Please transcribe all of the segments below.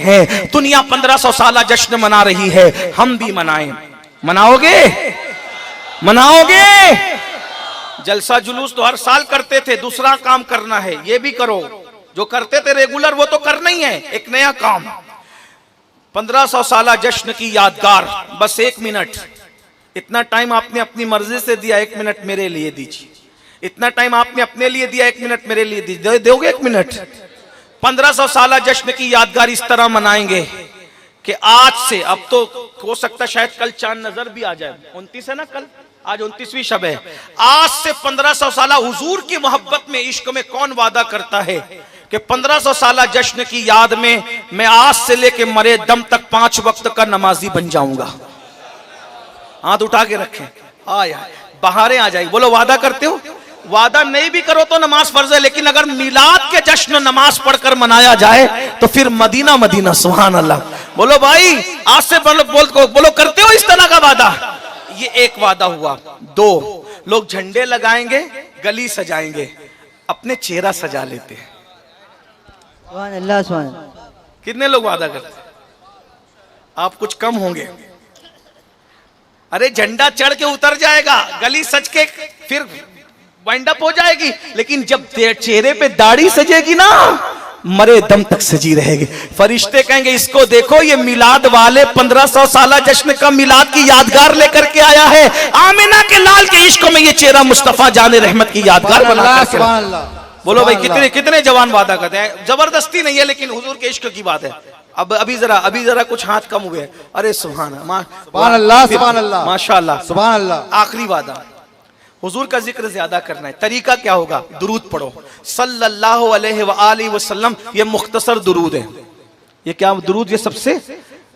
हैं। दुनिया 1500 साल जश्न मना रही है, हम भी मनाएं। मनाओगे? मनाओगे? जलसा जुलूस तो हर साल करते थे, दूसरा काम करना है, ये भी करो। जो करते थे रेगुलर वो तो करना ही है, एक नया काम। 1500 साल जश्न की यादगार, बस 1 मिनट। इतना टाइम आपने अपनी मर्जी से दिया, 1 मिनट मेरे लिए दीजिए। इतना टाइम आपने अपने लिए दिया, 1 मिनट मेरे लिए दीजिए। दोगे 1 मिनट? 1500 साल जश्न की यादगार इस तरह मनाएंगे कि आज से, अब तो हो सकता शायद कल चांद नजर भी आ जाए, 29 है ना कल, आज 29वीं शब है। आज से 1500 साल हुजूर की मोहब्बत में, इश्क में कौन वादा करता है कि 1500 साल जश्न की याद में मैं आज से लेके मरे दम तक 5 वक्त का नमाजी बन जाऊंगा? हाथ उठा के रखें, बहारें आ जाएगी। बोलो वादा करते हो? वादा नहीं भी करो तो नमाज फर्ज है, लेकिन अगर मिलाद के जश्न नमाज पढ़कर मनाया जाए तो फिर मदीना मदीना। सुभान अल्लाह। बोलो भाई आज से बोलो करते हो इस तरह का वादा? ये एक वादा हुआ। 2 लोग झंडे लगाएंगे, गली सजाएंगे, अपने चेहरा सजा लेते हैं। सुभान अल्लाह, सुभान अल्लाह। कितने लोग वादा करते? आप कुछ कम होंगे। अरे झंडा चढ़ के उतर जाएगा, गली सज के फिर वाइंड अप हो जाएगी, लेकिन जब चेहरे पे दाढ़ी सजेगी ना, मरे दम तक सजी रहेगी। फरिश्ते कहेंगे इसको देखो, ये मिलाद वाले 1500 साल जश्न का मिलाद की यादगार लेकर के आया है। आमिना के लाल के इश्क में ये चेहरा मुस्तफा जाने रहमत की यादगार बना करके। बोलो भाई कितने कितने जवान वादा करते हैं? जबरदस्ती नहीं है, लेकिन हुजूर के इश्क की बात है। अब अभी जरा कुछ हाथ कम हुए। अरे सुभान अल्लाह, सुभान अल्लाह, माशाअल्लाह, सुभान अल्लाह। आखिरी वादा, हुजूर का जिक्र ज्यादा करना है। तरीका क्या होगा? दुरूद पढ़ो सल्लल्लाहु अलैहि वसल्लम। ये मुख्तसर दुरूद है। ये क्या दुरूद? ये सबसे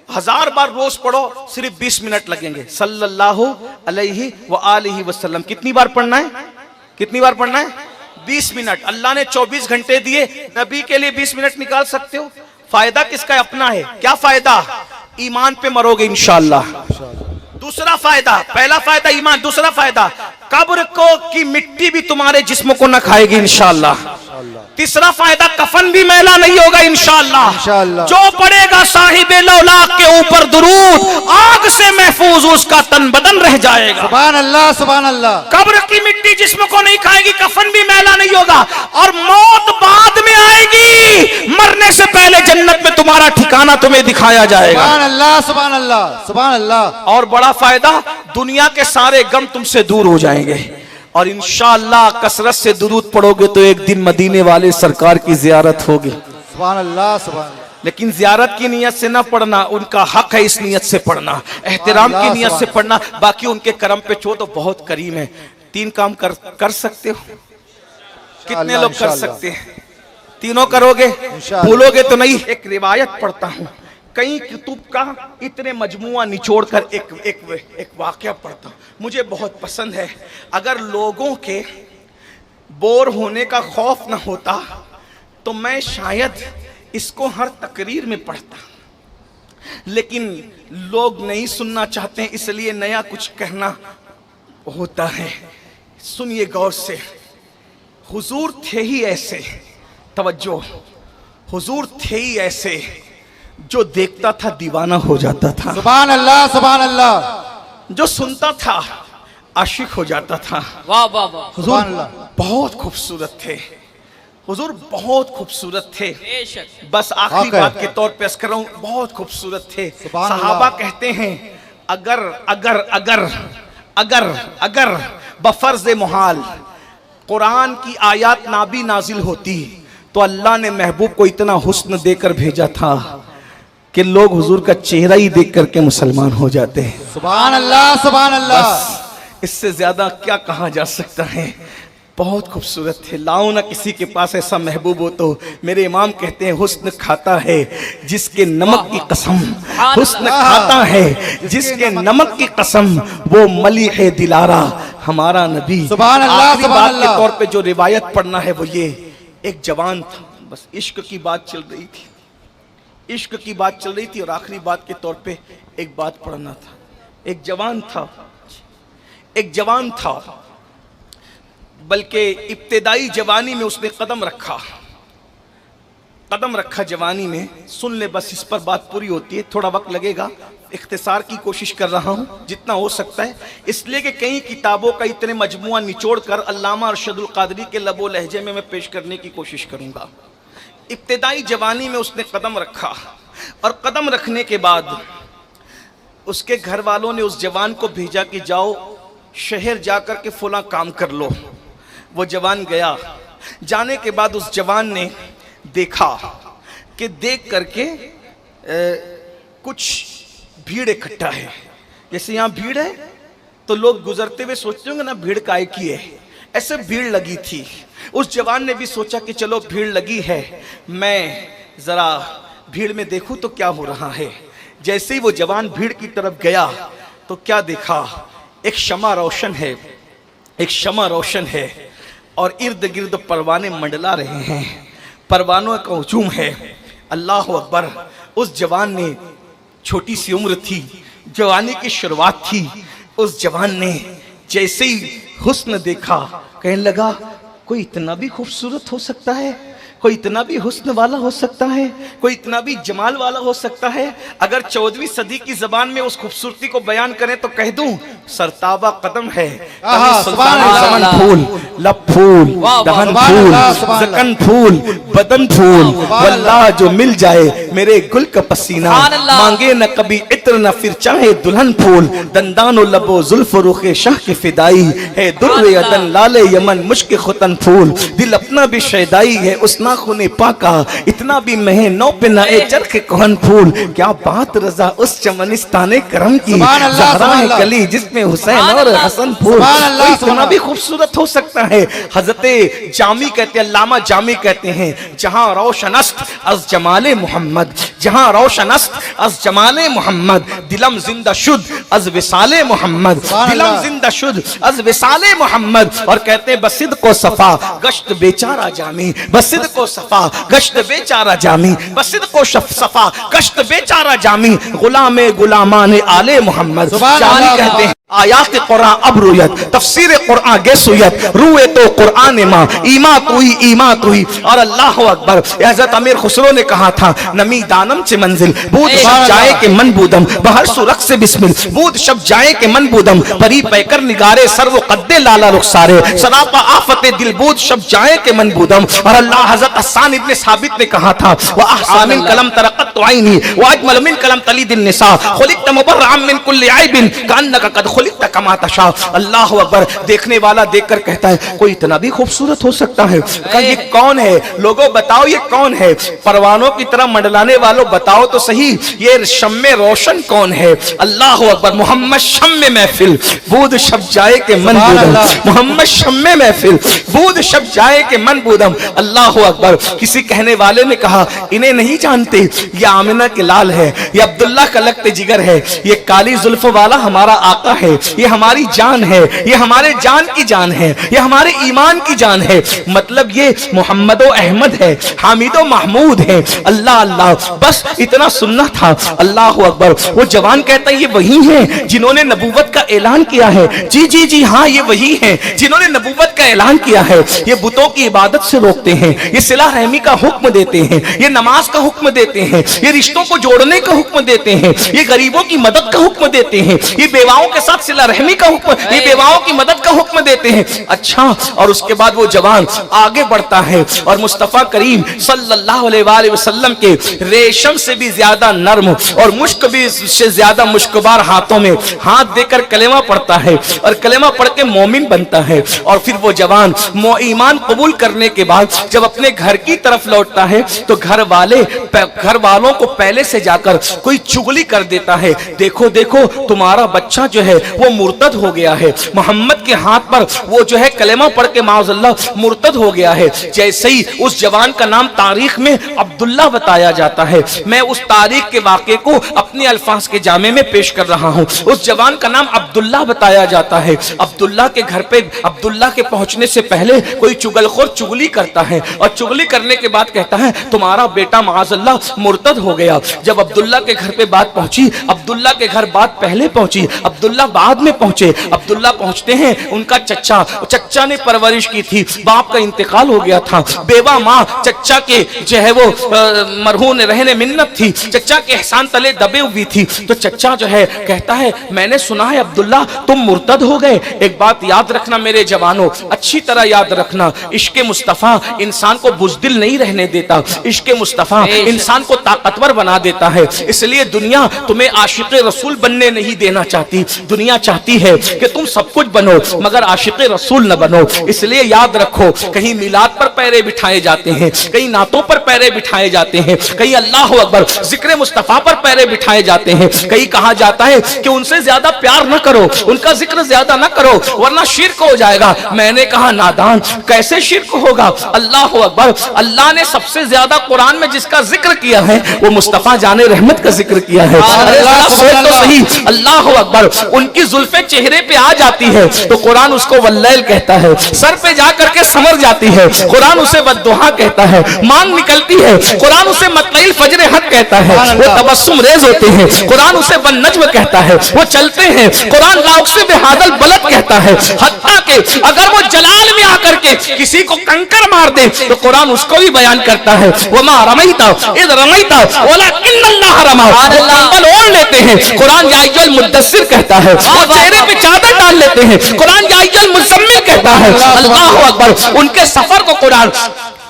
1000 बार रोज पढ़ो, सिर्फ 20 मिनट लगेंगे। सल्लल्लाहु अलैहि वसल्लम कितनी बार पढ़ना है? कितनी बार पढ़ना है? 20 मिनट। अल्लाह ने 24 घंटे दिए, नबी के लिए 20 मिनट निकाल सकते हो? फायदा किसका है? अपना है। क्या फायदा? ईमान पे मरोगे इंशाअल्लाह। दूसरा फायदा, पहला फायदा ईमान, दूसरा फायदा कब्र को की मिट्टी भी तुम्हारे जिस्म को न खाएगी इंशाअल्लाह। तीसरा फायदा कफन भी मैला नहीं होगा इंशाअल्लाह। जो पढ़ेगा साहिबे लौलाक के ऊपर दुरूद, आग से महफूज उसका तन बदन रह जाएगा। सुभान अल्लाह, सुभान अल्लाह। कब्र की मिट्टी जिस्म को नहीं खाएगी, कफन भी मैला नहीं होगा, और मौत बाद में आएगी। मरने से पहले जन्नत में तुम्हारा ठिकाना तुम्हें दिखाया जाएगा। सुभान अल्लाह, सुभान अल्लाह, सुभान अल्लाह। और बड़ा फायदा, दुनिया के सारे गम तुमसे दूर हो जाएंगे, और इंशाअल्लाह कसरत से दुरूद पढ़ोगे तो एक दिन मदीने वाले सरकार की जियारत होगी। सुभान अल्लाह, सुभान अल्लाह। लेकिन जियारत की नियत से ना पढ़ना, उनका हक है इस नियत से पढ़ना, एहतराम की नियत से पढ़ना। बाकी उनके करम पे छो तो बहुत करीम है। 3 काम कर सकते हो? कितने लोग कर सकते हैं? तीनों करोगे? भूलोगे तो नहीं। एक रिवायत पढ़ता हूँ, कई कुतुब का इतने मजमुआ निचोड़कर एक वाकया पढ़ता हूँ, मुझे बहुत पसंद है। अगर लोगों के बोर होने का खौफ न होता तो मैं शायद इसको हर तकरीर में पढ़ता, लेकिन लोग नहीं सुनना चाहते हैं, इसलिए नया कुछ कहना होता है। सुनिए गौर से। हुजूर थे ही ऐसे, तवज्जो, हुजूर थे ही ऐसे जो देखता था दीवाना हो जाता था। सुभान अल्लाह, सुभान अल्लाह। जो सुनता था आशिक हो जाता था। वाह वाह वाह। हुजूर बहुत खूबसूरत थे, हुजूर बहुत खूबसूरत थे। बस आखिरी बात के तौर पे अर्ज कर रहा हूं, बहुत खूबसूरत थे। सहाबा कहते हैं अगर अगर अगर अगर अगर बफर्ज मुहाल कुरान की आयत ना भी नाजिल होती तो अल्लाह ने महबूब को इतना हुस्न देकर भेजा था कि लोग हुजूर का चेहरा ही देख करके मुसलमान हो जाते हैं। सुभान अल्लाह, सुभान अल्लाह। इससे ज्यादा क्या कहा जा सकता है? बहुत खूबसूरत थे। लाओ ना किसी के पास ऐसा महबूब हो तो। मेरे इमाम कहते हैं हुस्न खाता है जिसके नमक की कसम, हुस्न खाता है जिसके नमक की कसम, वो मली है दिलारा हमारा नबी। सुभान अल्लाह, सुभान अल्लाह। के तौर पे जो रिवायत पढ़ना है वो ये, एक जवान था, बस इश्क की बात चल रही थी, इश्क की बात चल रही थी, और आखिरी बात के तौर पे एक बात पढ़ना था। एक जवान था, एक जवान था, बल्कि इब्तिदाई जवानी में उसने कदम रखा। कदम रखा जवानी में, सुन ले बस, इस पर बात पूरी होती है, थोड़ा वक्त लगेगा, इख्तिसार की कोशिश कर रहा हूं जितना हो सकता है, इसलिए कि कई किताबों का इतने मजमुआ निचोड़ कर अल्लामा अरशदुल कादरी के लबो लहजे में मैं पेश करने की कोशिश करूंगा। इब्तिदाई जवानी में उसने कदम रखा और कदम रखने के बाद उसके घर वालों ने उस जवान को भेजा कि जाओ शहर जाकर के फुला काम कर लो। वो जवान गया, जाने के बाद उस जवान ने देखा कि देख करके कुछ भीड़ इकट्ठा है, जैसे यहाँ भीड़ है तो लोग गुजरते हुए सोचते होंगे ना भीड़ काय की है, ऐसे भीड़ लगी थी। उस जवान ने भी सोचा कि चलो भीड़ लगी है, मैं जरा भीड़ में देखूं तो क्या हो रहा है। जैसे ही वो जवान भीड़ की तरफ गया तो क्या देखा, एक शमा रोशन है, एक शमा रोशन है और इर्द गिर्द परवाने मंडला रहे हैं, परवानों का हुजूम है। अल्लाह अकबर। उस जवान ने, छोटी सी उम्र थी, जवानी की शुरुआत थी, उस जवान ने जैसे ही हुस्न देखा कहने लगा कोई इतना भी खूबसूरत हो सकता है, कोई इतना भी हुस्न वाला हो सकता है, कोई इतना भी जमाल वाला हो सकता है। अगर 14वीं सदी की जबान में उस खूबसूरती को बयान करें तो कह दूं सरताबा कदम है, समन फूल, लब फूल, दहन फूल, जकन फूल, बदन फूल, वल्लाह जो मिल जाए मेरे गुल का पसीना, मांगे न कभी इत्र न फिर चाहे दुल्हन फूल, दंदानो लबो जुल्फ रुखे शाह के फिदाई है, दुर्रे अदन लाले यमन मुश्क खुतन फूल, दिल अपना भी शैदाई है उस नाखुने पाका, इतना भी महे नौ पे नए चरखे कोहन फूल। क्या बात रजा उस चमनिस्ताने करम की, ज़हरा है कली जिसमें हुसैन और हसन फूल, कोई इतना भी खूबसूरत हो सकता है। हजरत जामी कहते हैं, अल्लामा जामी कहते हैं, जहां रोशनस्त अज जमाले मोहम्मद, जहां रोशनस्त अज जमाले मोहम्मद, दिलम जिंदा शुद अज विसाले मोहम्मद, दिलम जिंदा शुद अज विसाले मोहम्मद। और कहते हैं बसिद को सफा गश्त बेचारा जामी, बसिद को सफा गश्त बेचारा जामी, बसिद को सफा गश्त बेचारा जामी, गुलामे गुलामाने आले मोहम्मद। जानी कहते हैं आयात कुरान अब रुयत, तफसीर कुरान गेसुयत, रुए तो कुरान माँ ईमात हुई। और अल्लाह अकबर। हज़रत अमीर खुसरो ने कहा था नमी दानम से मंजिल बूद शब जाए के मन बूदम, बहर सुरख से बिस्मिल बूद शब जाए के मन बूदम, परी पैकर निगारे सर्व कद्दे लाला रुखसारे, सरापा आफते दिल बूद शब जाए के मन बूदम। और अल्लाह हज़रत हसन इब्ने साबित ने कहा था व अहसामिन कलम तरक़त आईनी व अजमल मिन कलम तलीदिन निसा, खुलिक़त मुबर्रअम मिन कुल्लि ऐबिन कअन्नका कद खुलिक़त कमा तशा। अल्लाह अकबर। देखने वाला देखकर कहता है कोई इतना भी खूबसूरत हो सकता है। कहा ये कौन है, लोगों बताओ ये कौन है, परवानों की तरह मंडलाने वालों बताओ तो सही ये शम्मे रोशन कौन है। अल्लाह अकबर। मोहम्मद शम्मे महफिल बूद शब जाए के मन बूदम, मोहम्मद शम्मे महफिल बूद शब जाए के मन बूदम। अल्लाह अकबर। किसी कहने वाले ने कहा इन्हें नहीं जानते, ये आमिना के लाल है, ये अब्दुल्ला का लगते जिगर है, ये काली जुल्फ वाला हमारा आका है, ये हमारी जान है, ये हमारे जान की जान है, ये हमारे ईमान की जान है। मतलब ये मोहम्मदो अहमद है, हामिदो महमूद है। अल्लाह अल्लाह। बस इतना सुनना था। अल्लाह अकबर। वो जवान कहता है ये वही हैं जिन्होंने नबूवत का ऐलान किया है। जी जी जी हाँ ये वही हैं जिन्होंने नबूवत का ऐलान किया है। ये बुतों की इबादत से रोकते हैं, ये सिला रहमी का हुक्म देते हैं, ये नमाज का हुक्म देते हैं, ये रिश्तों को जोड़ने का हुक्म देते हैं, ये गरीबों की मदद का हुक्म देते हैं, ये बेवाओं के साथ सिला रहमी का हुक्म, ये बेवाओं की मदद का हुक्म देते हैं। अच्छा। और उसके बाद वो जवान आगे बढ़ता है और मुस्तफा करीम सल्लल्लाहु अलैहि वसल्लम के रेशम से भी ज्यादा नर्म और मुश्क भी से ज्यादा मुश्कबार हाथों में हाथ देकर कलेमा पढ़ता है और कलेमा पढ़ के मोमिन बनता है। और फिर वो जवान ईमान कबूल करने के बाद जब अपने घर की तरफ लौटता है तो घर वालों को पहले से जाकर कोई चुगली कर देता है, देखो देखो तुम्हारा बच्चा जो है वो मुर्तद हो गया है, मोहम्मद के हाथ पर वो जो है कलेमा पढ़ के माज़अल्लाह मुर्तद हो गया है। जैसे ही उस जवान का नाम तारीख में अब्दुल्ला बताया जाता है, मैं उस तारीख के वाक़े को अपने अल्फाज के जामे में पेश कर रहा हूं। उस जवान का नाम अब्दुल्ला बताया जाता है। अब्दुल्ला के घर पे, अब्दुल्ला के पहुंचने से पहले कोई चुगलखोर चुगली करता है और चुगली करने के बाद कहता है तुम्हारा बेटा माअज़ल्लाह मुर्तद हो गया। जब अब्दुल्ला के घर पे बात पहुंची, अब्दुल्ला के घर बात पहले पहुंची, अब्दुल्ला बाद में पहुंचे। अब्दुल्ला पहुंचते हैं, उनका चच्चा ने परवरिश की थी, बाप का इंतकाल हो गया था, बेवा माँ चच्चा के जो है वो मरहून रहने मिन्नत थी, चच्चा के एहसान तले दबे हुई थी। तो चच्चा जो है कहता है मैंने सुना है अब्दुल्ला तुम मुर्तद हो गए। एक बात याद रखना मेरे जवानों, अच्छी तरह याद रखना, इश्क़ मुस्तफ़ा इंसान को बुज़दिल नहीं रहने देता, इश्क़ मुस्तफ़ा इंसान को ताकतवर बना देता है। इसलिए दुनिया तुम्हें आशिक़ रसूल बनने नहीं देना चाहती, दुनिया चाहती है कि तुम सब कुछ बनो मगर आशिक़ रसूल न बनो। इसलिए याद रखो, कहीं मिलाद पर पैरे बिठाए जाते हैं, कहीं नातों पर पैरे बिठाए जाते हैं, कहीं अल्लाह अकबर जिक्र मुस्तफ़ा पर पैरे बिठाए जाते हैं, कहीं कहा जाता है कि उनसे ज्यादा प्यार न करो, उनका जिक्र ज्यादा न करो वरना शिर्क हो जाएगा। मैंने कहा नादान, कैसे शिर्क होगा? अल्लाह अकबर, अल्लाह ने सबसे ज्यादा कुरान में जिसका जिक्र किया है वो मुस्तफ़ा जाने रहमत का जिक्र किया है। तो सही, अल्लाह अकबर, उनकी जुल्फे चेहरे पे आ जाती है तो कुरान उसको वल्लैल कहता है, सर पे जाकर के समर जाती है कुरान उसे बद्दुआ कहता है, मांग निकलती है कुरान उसे मतलइल फजर हक कहता है, वो तबस्सुम रेज होते हैं कुरान उसे बन्नज्म कहता है, वो चलते हैं कुरान लाउक्से बेहादल बलद कहता है। हत्ता के अगर वो जलाल में आकर के किसी को कंकर मार दे तो कुरान उसको भी बयान करता है, वमा रमैता इज़ रमैता वलाकिन्नल्लाह रमा। वो कंबल ओढ़ लेते हैं कुरान या अय्युहल मुद्दस्सिर कहता है, वो चेहरे पे चादर डाल लेते हैं कुरान या अय्युहल मुज़म्मिल कहता है। अल्लाह अकबर, उनके सफर को कुरान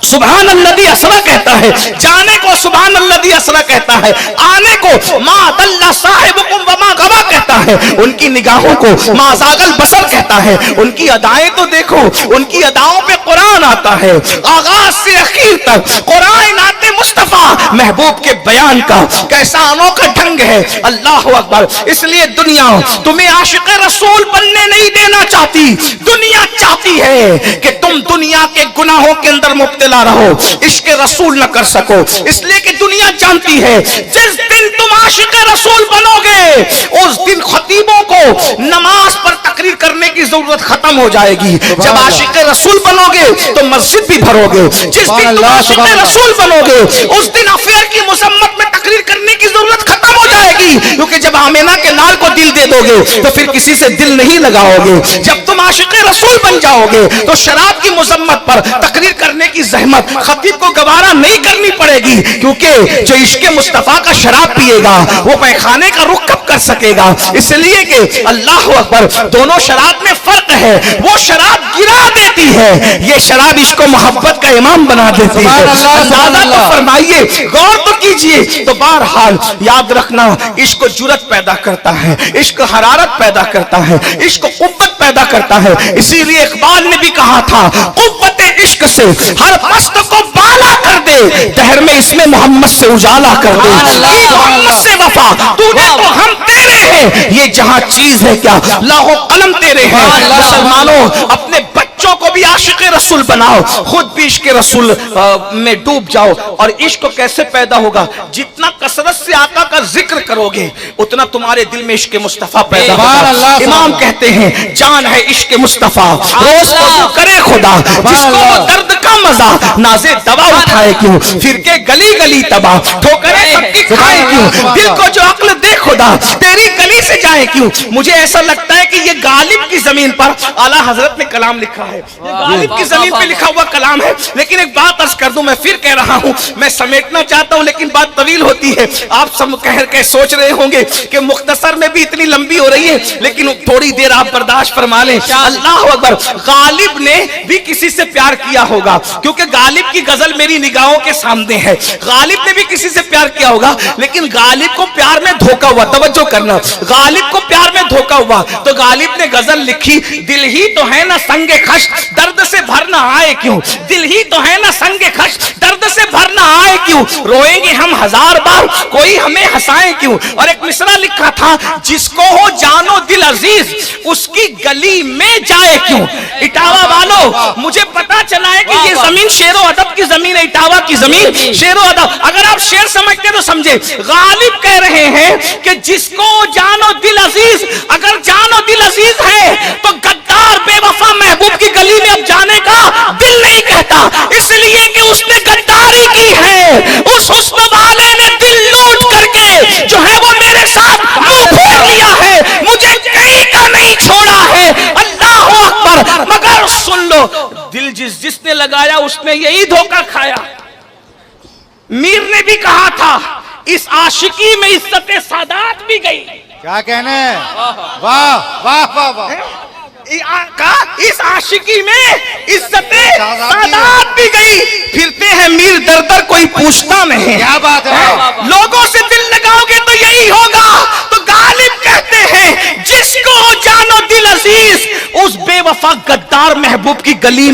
सुभान अल्लज़ी असरा कहता है, जाने को सुभान अल्लज़ी असरा कहता है, आने को मा दल्ला साहिबुकुम वमा गवा कहता है, उनकी निगाहों को मा ज़ागल बसर कहता है। उनकी अदाएं तो देखो, उनकी अदाओं पे कुरान आता है, आगाज से आखिर तक कुरान आते मुस्तफ़ा महबूब के बयान का कैसा अनोखा ढंग है। अल्लाह अकबर, इसलिए दुनिया तुम्हें आशिक़ रसूल बनने नहीं देना चाहती, दुनिया चाहती है कि तुम दुनिया के गुनाहों के अंदर मुब्तला रहो, इश्क़ रसूल न कर सको। इसलिए कि दुनिया जानती है जिस दिन तुम आशिक़ रसूल बनोगे उस दिन खतीबों को नमाज पर तकरीर करने की जरूरत खत्म हो जाएगी। जब आशिक़ रसूल बनोगे तो मस्जिद भी भरोगे, जिस दिन तुम आशिक़ रसूल बनोगे उस दिन अफेयर की मुसम्मत में तकरीर करने की जरूरत खत्म हो जाएगी, क्योंकि जब आमिना के लाल को दिल दे दोगे तो फिर किसी से दिल नहीं लगाओगे। जब तुम आशिक़ रसूल बन जाओगे तो शराब की मुसम्मत पर तकरीर करने की जहमत खतीब को गवारा नहीं करनी पड़ेगी, क्योंकि जो इश्क़ मुस्तफ़ा का शराब पिएगा वो पैखाने का रुख कब कर सकेगा। इसलिए कि अल्लाह अकबर, दोनों शराब में फर्क है, वो शराब गिरा देती है, ये शराब इश्क़ मोहब्बत का इमाम बना देती है। अंदाज़ा तो फरमाइए, गौर तो कीजिए। तो बहरहाल याद रखना, इश्क़ जुरत पैदा करता है, इश्क़ हरारत पैदा करता है, इश्क़ कुव्वत पैदा करता है। इसीलिए इकबाल ने भी कहा था, कुव्वत इश्क़ से हर मस्त को बाला कर दे, दहर में इसमें मोहम्मद से उजाला कर दे। मोहम्मद से वफा तूने तो हम तेरे हैं, ये जहां चीज है क्या लाहो कलम तेरे हैं। मुसलमानों, अपने बच्चों को भी आशिक़ रसूल बनाओ, खुद भी इश्क़ रसूल में डूब जाओ। और इश्क़ कैसे पैदा होगा? जितना कसरत से आका का जिक्र करोगे उतना तुम्हारे दिल में इश्क़ मुस्तफ़ा पैदा होगा। इमाम कहते हैं जान है इश्क़ मुस्तफ़ा, रोज को करे खुदा, जिसको वो दर्द का मजा नाज़े दवा उठाए क्यों, फिर के गली गली तबाह ठोकरे सबकी खाए क्यों, दिल को जो अक्ल दे खुदा तेरी गली से जाए क्यों। मुझे ऐसा लगता है कि ये गालिब की जमीन पर आला हजरत ने कलाम लिखा है, ये गालिब की जमीन पे लिखा हुआ कलाम है। लेकिन एक बात अर्ज कर दूं, मैं फिर कह रहा हूं, मैं समेटना चाहता हूं लेकिन बात तवील होती है। आप सब कह के सोच रहे होंगे कि मुख्तसर में भी इतनी लंबी हो रही है, लेकिन थोड़ी देर आप बर्दाश्त फरमा लें। अल्लाह अकबर, गालिब ने भी किसी से प्यार किया होगा, क्योंकि गालिब की गजल मेरी निगाहों के सामने है। गालिब ने भी किसी से प्यार किया होगा, लेकिन गालिब को प्यार में धोखा हुआ, तवज्जो करना। गालिब को प्यार में धोखा हुआ तो गालिब ने गजल लिखी, दिल ही तो है ना संगे खश, दर्द से भरना आए क्यों, दिल ही तो है ना संगे खश, दर्द से भरना आए क्यों, रोएंगे हम हजार बार कोई हमें हंसाए क्यों। और एक मिसरा लिखा था, जिसको हो जानो दिल अजीज उसकी गली में जाए क्यों। इटावा वालों, मुझे पता चला है कि ये जमीन शेरो अदब की जमीन है, इटावा की जमीन शेरो अदब। अगर आप शेर समझते तो समझे, गालिब कह रहे हैं कि जिसको जानो दिल अजीज, अगर जानो दिल अजीज है तो गद्दार बेवफा महबूब की गली में अब जाने का दिल नहीं कहता, इसलिए कि उसने गद्दारी की है। उस हुस्न वाले ने दिल लूट करके जो है वो मेरे साथ मुंह फेर लिया है, मुझे कहीं का नहीं छोड़ा है। अल्लाह अकबर। मगर सुन लो, दिल जिसने लगाया उसने यही धोखा खाया। मीर ने भी कहा था, इस आशिकी में इज्जत सादात भी गई। क्या कहने, वाह वाह वाह वाह। इस आशिकी में इज्जत सादात भी गई। फिरते हैं मीर दर दर, कोई पूछता नहीं। क्या बात है, लोगों से दिल लगाओगे तो यही होगा। तो गालिब कहते हैं, जिसको जानो दिल अजीज उस बेवफा गद्दार महबूब की गली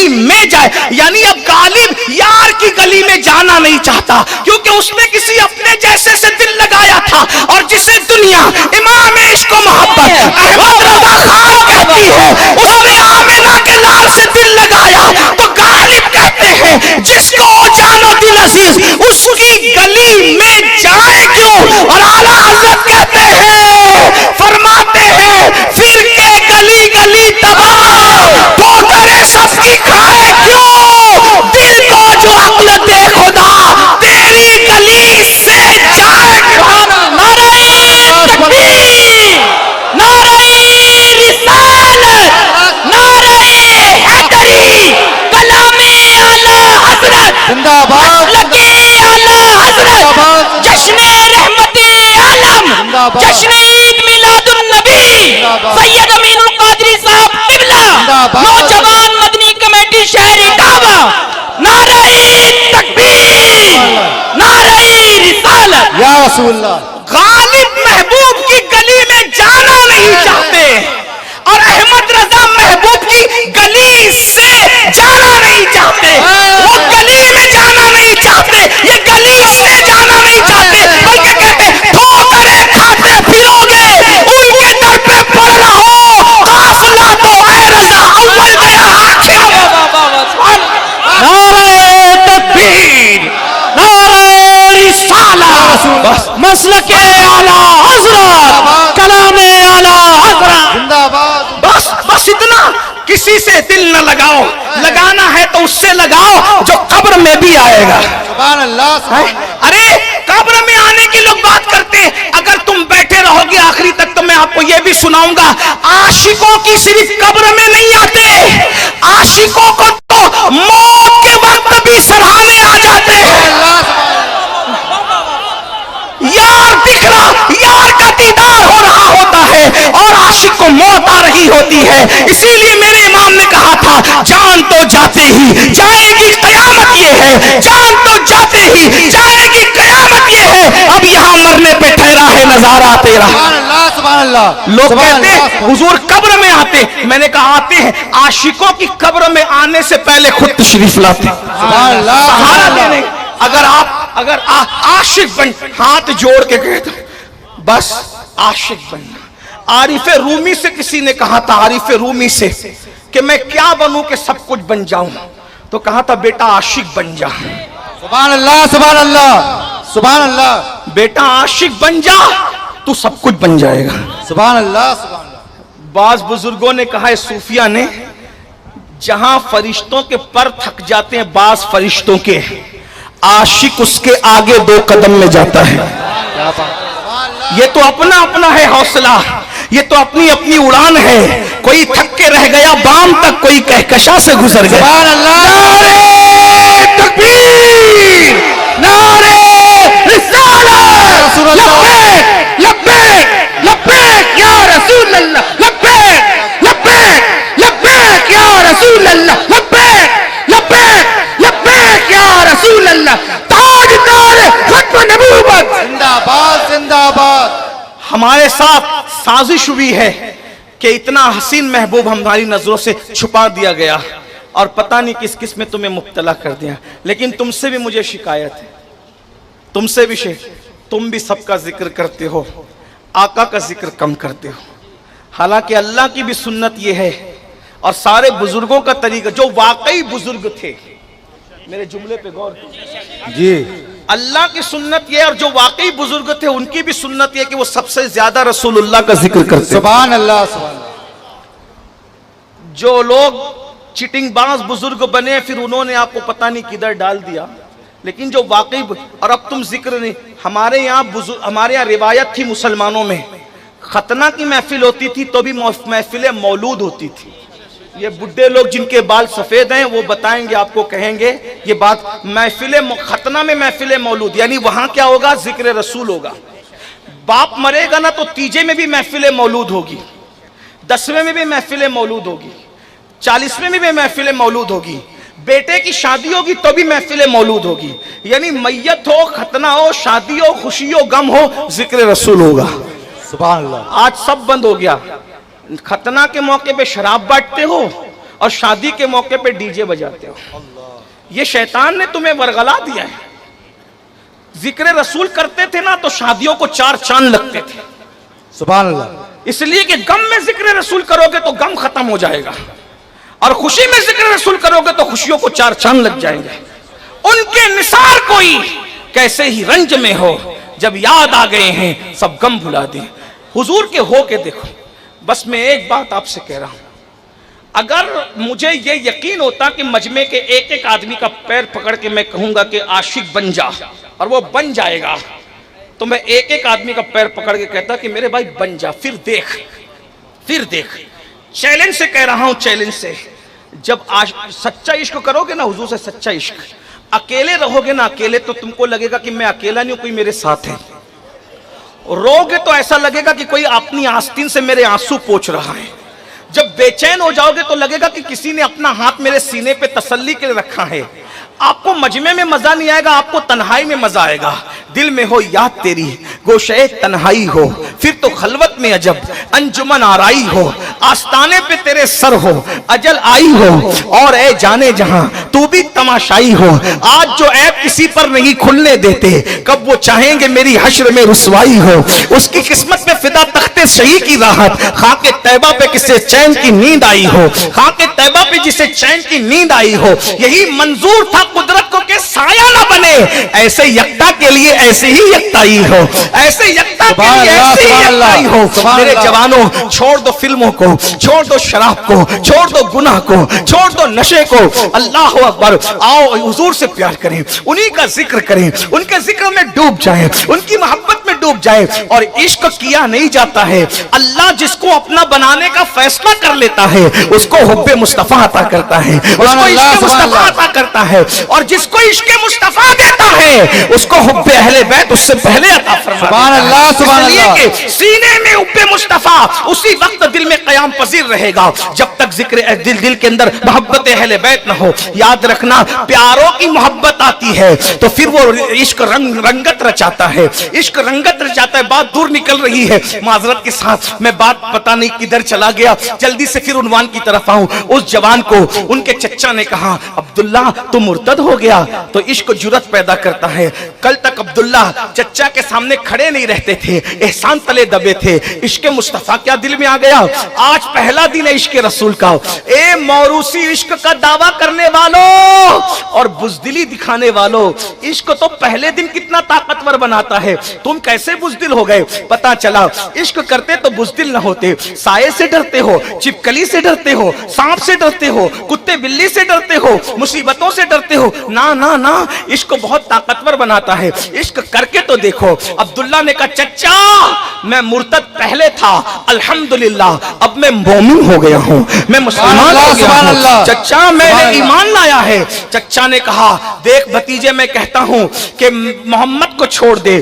में जाए। यानी अब गालिब यार की गली में जाना नहीं चाहता, क्योंकि उसने किसी अपने जैसे से दिल लगाया था। और जिसे दुनिया इमाम इश्क व मोहब्बत अहमद रजा खान कहती है, उसने आमिना के लाल से दिल लगाया। तो गालिब कहते हैं, जिसको जानो दिल अजीज उसकी गली में जाए क्यों। और आला हज़रत कहते हैं, फरमाते हैं, फिर के गली गली तबाह ठोकरें सबकी खाए क्यों, दिल को जो अक्ल दे खुदा तेरी गली से जाए क्यों। नारे तकबीर, नारे रिसालत, नारे हैदरी, कलामे आला हज़रत, जिंदाबाद लगे आला हज़रत, जश्न रहमते आलम, जश्न ईद मिलादुन नबी, सैयद अमीनुल कादरी साहब किबला, नौजवान मदनी कमेटी शहर इटावा। नारे तकबीर, नारे रिसालत। या रसूलल्लाह। गालिब महबूब की गली में जाना नहीं चाहते और अहमद रजा महबूब की गली से जाना नहीं चाहते। वो गली में जाना नहीं चाहते, ये गली से जाना नहीं चाहते, बल्कि कहते ठोकरें खाते फिरोगे उनके दर पे पड़ना हो, काफिला तो ऐ रजा अव्वल गया आखिर। नारे तकबीर, नारे रिसालत, मसलके आला हज़रत, कलामे आला हज़रत। जिंदाबाद। बस इतना। किसी से दिल न लगाओ, लगाना है तो उससे लगाओ जो कब्र में भी आएगा। सुभान अल्लाह, सुभान अल्लाह। अरे कब्र में आने की लोग बात करते हैं, अगर तुम बैठे रहोगे आखिरी तक तो मैं आपको यह भी सुनाऊंगा, आशिकों की सिर्फ कब्र में नहीं आते, आशिकों को तो मौत के वक्त भी सराहने आ जाते हैं। यार दिख रहा, यार का दीदार हो रहा होता है और आशिक को मौत आ रही होती है। इसीलिए मेरे इमाम ने कहा था, जान तो जाते ही जाएगी कयामत ये है, जान तो जाते ही जाएगी कयामत ये है। अब यहाँ मरने पे ठहरा है नजारा तेरा। सुभान अल्लाह, सुभान अल्लाह। लोग सुभान कहते अल्लाह, हैं हुजूर कब्र में आते, मैंने कहा आते हैं, आशिकों की कब्र में आने से पहले खुद तशरीफ लाते। सुभान अल्लाह, सुभान सहारा अल्लाह। देने। अगर आशिक बन, हाथ जोड़ के कहते बस आशिक बनना। आरिफ रूमी से किसी ने कहा था, आरिफ रूमी से, कि मैं क्या बनूं कि सब कुछ बन जाऊं, तो कहा था बेटा आशिक बन जा। सुभान अल्लाह, सुभान अल्लाह, सुभान अल्लाह। बेटा आशिक बन जा, तू सब कुछ बन जाएगा। सुभान अल्लाह, सुभान अल्लाह। बाज बुजुर्गों ने कहा है, सूफिया ने, जहां फरिश्तों के पर थक जाते हैं बाज फरिश्तों के, आशिक उसके आगे 2 कदम में जाता है। ये तो अपना अपना है हौसला, ये तो अपनी अपनी उड़ान है। कोई थक के रह गया बाम तक, कोई कहकशा से गुजर गया। सुभान अल्लाह। नारे तकबीर, नारे रिसालत, लब्बैक लब्बैक लब्बैक या रसूल अल्लाह, लब्बैक लब्बैक लब्बैक या रसूल अल्लाह, लब्बैक लब्बैक लब्बैक या रसूल अल्लाह। ताजदार खत्म नबूवत, जिंदाबाद, जिंदाबाद। हमारे साथ साजिश हुई है कि इतना हसीन महबूब हमारी नजरों से छुपा दिया गया और पता नहीं किस किस में तुम्हें मुब्तला कर दिया। लेकिन तुमसे भी मुझे शिकायत है, तुमसे भी तुम भी सबका जिक्र करते हो, आका का जिक्र कम करते हो। हालांकि अल्लाह की भी सुन्नत यह है और सारे बुजुर्गों का तरीका, जो वाकई बुजुर्ग थे, मेरे जुमले पे गौर जी, अल्लाह की सुन्नत ये और जो वाकई बुजुर्ग थे उनकी भी सुन्नत ये कि वो सबसे ज्यादा रसूलुल्लाह का जिक्र करते। सुभान अल्लाह, सुभान अल्लाह। जो लोग चिटिंगबाज बुजुर्ग बने फिर उन्होंने आपको पता नहीं किधर डाल दिया, लेकिन जो वाकई, और अब तुम जिक्र नहीं, हमारे यहाँ रिवायत थी मुसलमानों में, खतना की महफिल होती थी तो भी महफिल मौलूद होती थी। ये बुढ़े लोग जिनके बाल सफेद हैं वो बताएंगे आपको, कहेंगे ये बात, महफिल खतना में महफिल मौलूद, यानी वहां क्या होगा, जिक्र रसूल होगा। बाप मरेगा ना तो तीजे में भी महफिल मौलूद होगी, 10वें में भी महफिल मौलूद होगी, 40वें में भी महफिल मौलूद होगी, बेटे की शादी होगी तो भी महफिल मौलूद होगी। यानी मैयत हो, खतना हो, शादी हो, खुशी हो, गम हो, जिक्र रसूल होगा। सुभान अल्लाह। आज सब बंद हो गया। खतना के मौके पे शराब बांटते हो और शादी के मौके पे डीजे बजाते हो। ये शैतान ने तुम्हें वरगला दिया है। जिक्र रसूल करते थे ना तो शादियों को 4 चांद लगते थे। सुभान अल्लाह। इसलिए कि गम में जिक्र रसूल करोगे तो गम खत्म हो जाएगा और खुशी में जिक्र रसूल करोगे तो खुशियों को 4 चांद लग जाएंगे। उनके निसार कोई कैसे ही रंज में हो, जब याद आ गए हैं सब गम भुला दे। हुजूर के हो के देखो। बस मैं एक बात आपसे कह रहा हूं, अगर मुझे ये यकीन होता कि मजमे के एक एक आदमी का पैर पकड़ के मैं कहूंगा कि आशिक बन जा, और वो बन जाएगा, तो मैं एक एक आदमी का पैर पकड़ के कहता कि मेरे भाई बन जा, फिर देख। चैलेंज से कह रहा हूं, चैलेंज से। जब सच्चा इश्क करोगे ना, हुजूर से सच्चा इश्क, अकेले रहोगे ना, अकेले तो तुमको लगेगा कि मैं अकेला नहीं हूं, कोई मेरे साथ है। रोगे तो ऐसा लगेगा कि कोई अपनी आस्तीन से मेरे आंसू पोंछ रहा है। जब बेचैन हो जाओगे तो लगेगा कि किसी ने अपना हाथ मेरे सीने पे तसल्ली के लिए रखा है। आपको मजमे में मजा नहीं आएगा, आपको तन्हाई में मजा आएगा। दिल में हो याद तेरी, गोशे तन्हाई हो, फिर तो खलवत में अजब अंजुमन आराई हो, आस्ताने पे तेरे सर हो, अजल आई हो, और ए जाने जहां तू भी तमाशाई हो। आज जो ऐप किसी पर नहीं खुलने देते, कब वो चाहेंगे मेरी हश्र में रुसवाई हो। उसकी किस्मत में फिदा तख्ते सही की राहत, खाके तैबा पे किसे चैन की नींद आई हो, खाके तैबा पे जिसे चैन की नींद आई हो। यही मंजूर था कुदरत को के साया ना बने, ऐसे यक्ता के लिए ऐसे ही यक्ताई हो, ऐसे यक्ता के लिए ऐसे ही यक्ताई हो। मेरे जवानों, छोड़ दो फिल्मों को, छोड़ दो शराब को, छोड़ दो गुनाह को, छोड़ दो नशे को। अल्लाह अकबर। आओ हुजूर से प्यार करें, उन्हीं का जिक्र करें, उनके जिक्र में डूब जाएं, उनकी मोहब्बत में डूब जाएं। और इश्क किया नहीं जाता है, अल्लाह जिसको अपना बनाने का फैसला कर लेता है उसको हुब्बे मुस्तफा अता करता है, उसको इश्क मुस्तफा अता करता है। और जिसको इश्क मुस्तफा देता है उसको हुब्बे अहले बैत उससे पहले अता फरमाता है। सुभान अल्लाह, सुभान अल्लाह। सीने में हुब्बे मुस्तफा उसी वक्त दिल में कयाम पजीर रहेगा जब तक जिक्र दिल के अंदर मोहब्बत अहले बैत न हो। याद रखना, प्यारों की मोहब्बत आती है तो फिर वो इश्क रंगत रचाता है, इश्क रंगत रचाता है। बात दूर निकल रही है, माजरत के साथ मैं बात पता नहीं किधर चला गया। जल्दी से फिर उन्वान की तरफ आऊं। उस जवान को उनके चच्चा ने कहा, अब्दुल्ला तू मुर्तद हो गया। तो इश्क जुर्रत पैदा करता है। कल तक अब्दुल्ला चच्चा के सामने खड़े नहीं रहते थे, एहसान तले दबे थे। इश्क मुस्तफा क्या दिल में आ गया। आज पहला दिन है इश्क रसूल का। ए मौरूसी इश्क का दावा करने वालों और बुजदिली दिखाने वालों, इश्क तो पहले दिन कितना ताकतवर बनाता है। तुम कैसे बुजदिल हो गए? पता चला इश्क करते तो बुजदिल न होते। साये से डरते हो, चिपकली से डरते हो, सांप से डरते हो, कुत्ते बिल्ली से डरते हो, मुसीबतों से डरते हो। ना ना ना, इश्क बहुत ताकतवर बनाता है। इश्क करके तो देखो। अब्दुल्ला ने कहा, चच्चा मैं मुर्तद पहले था, अल्हम्दुलिल्लाह अब मैं मोमिन हो गया हूं, मैं मुसलमान हो गया हूं। चच्चा मैंने ईमान लाया है। चच्चा ने कहा, देख भतीजे मैं कहता हूं कि मोहम्मद को छोड़ दे।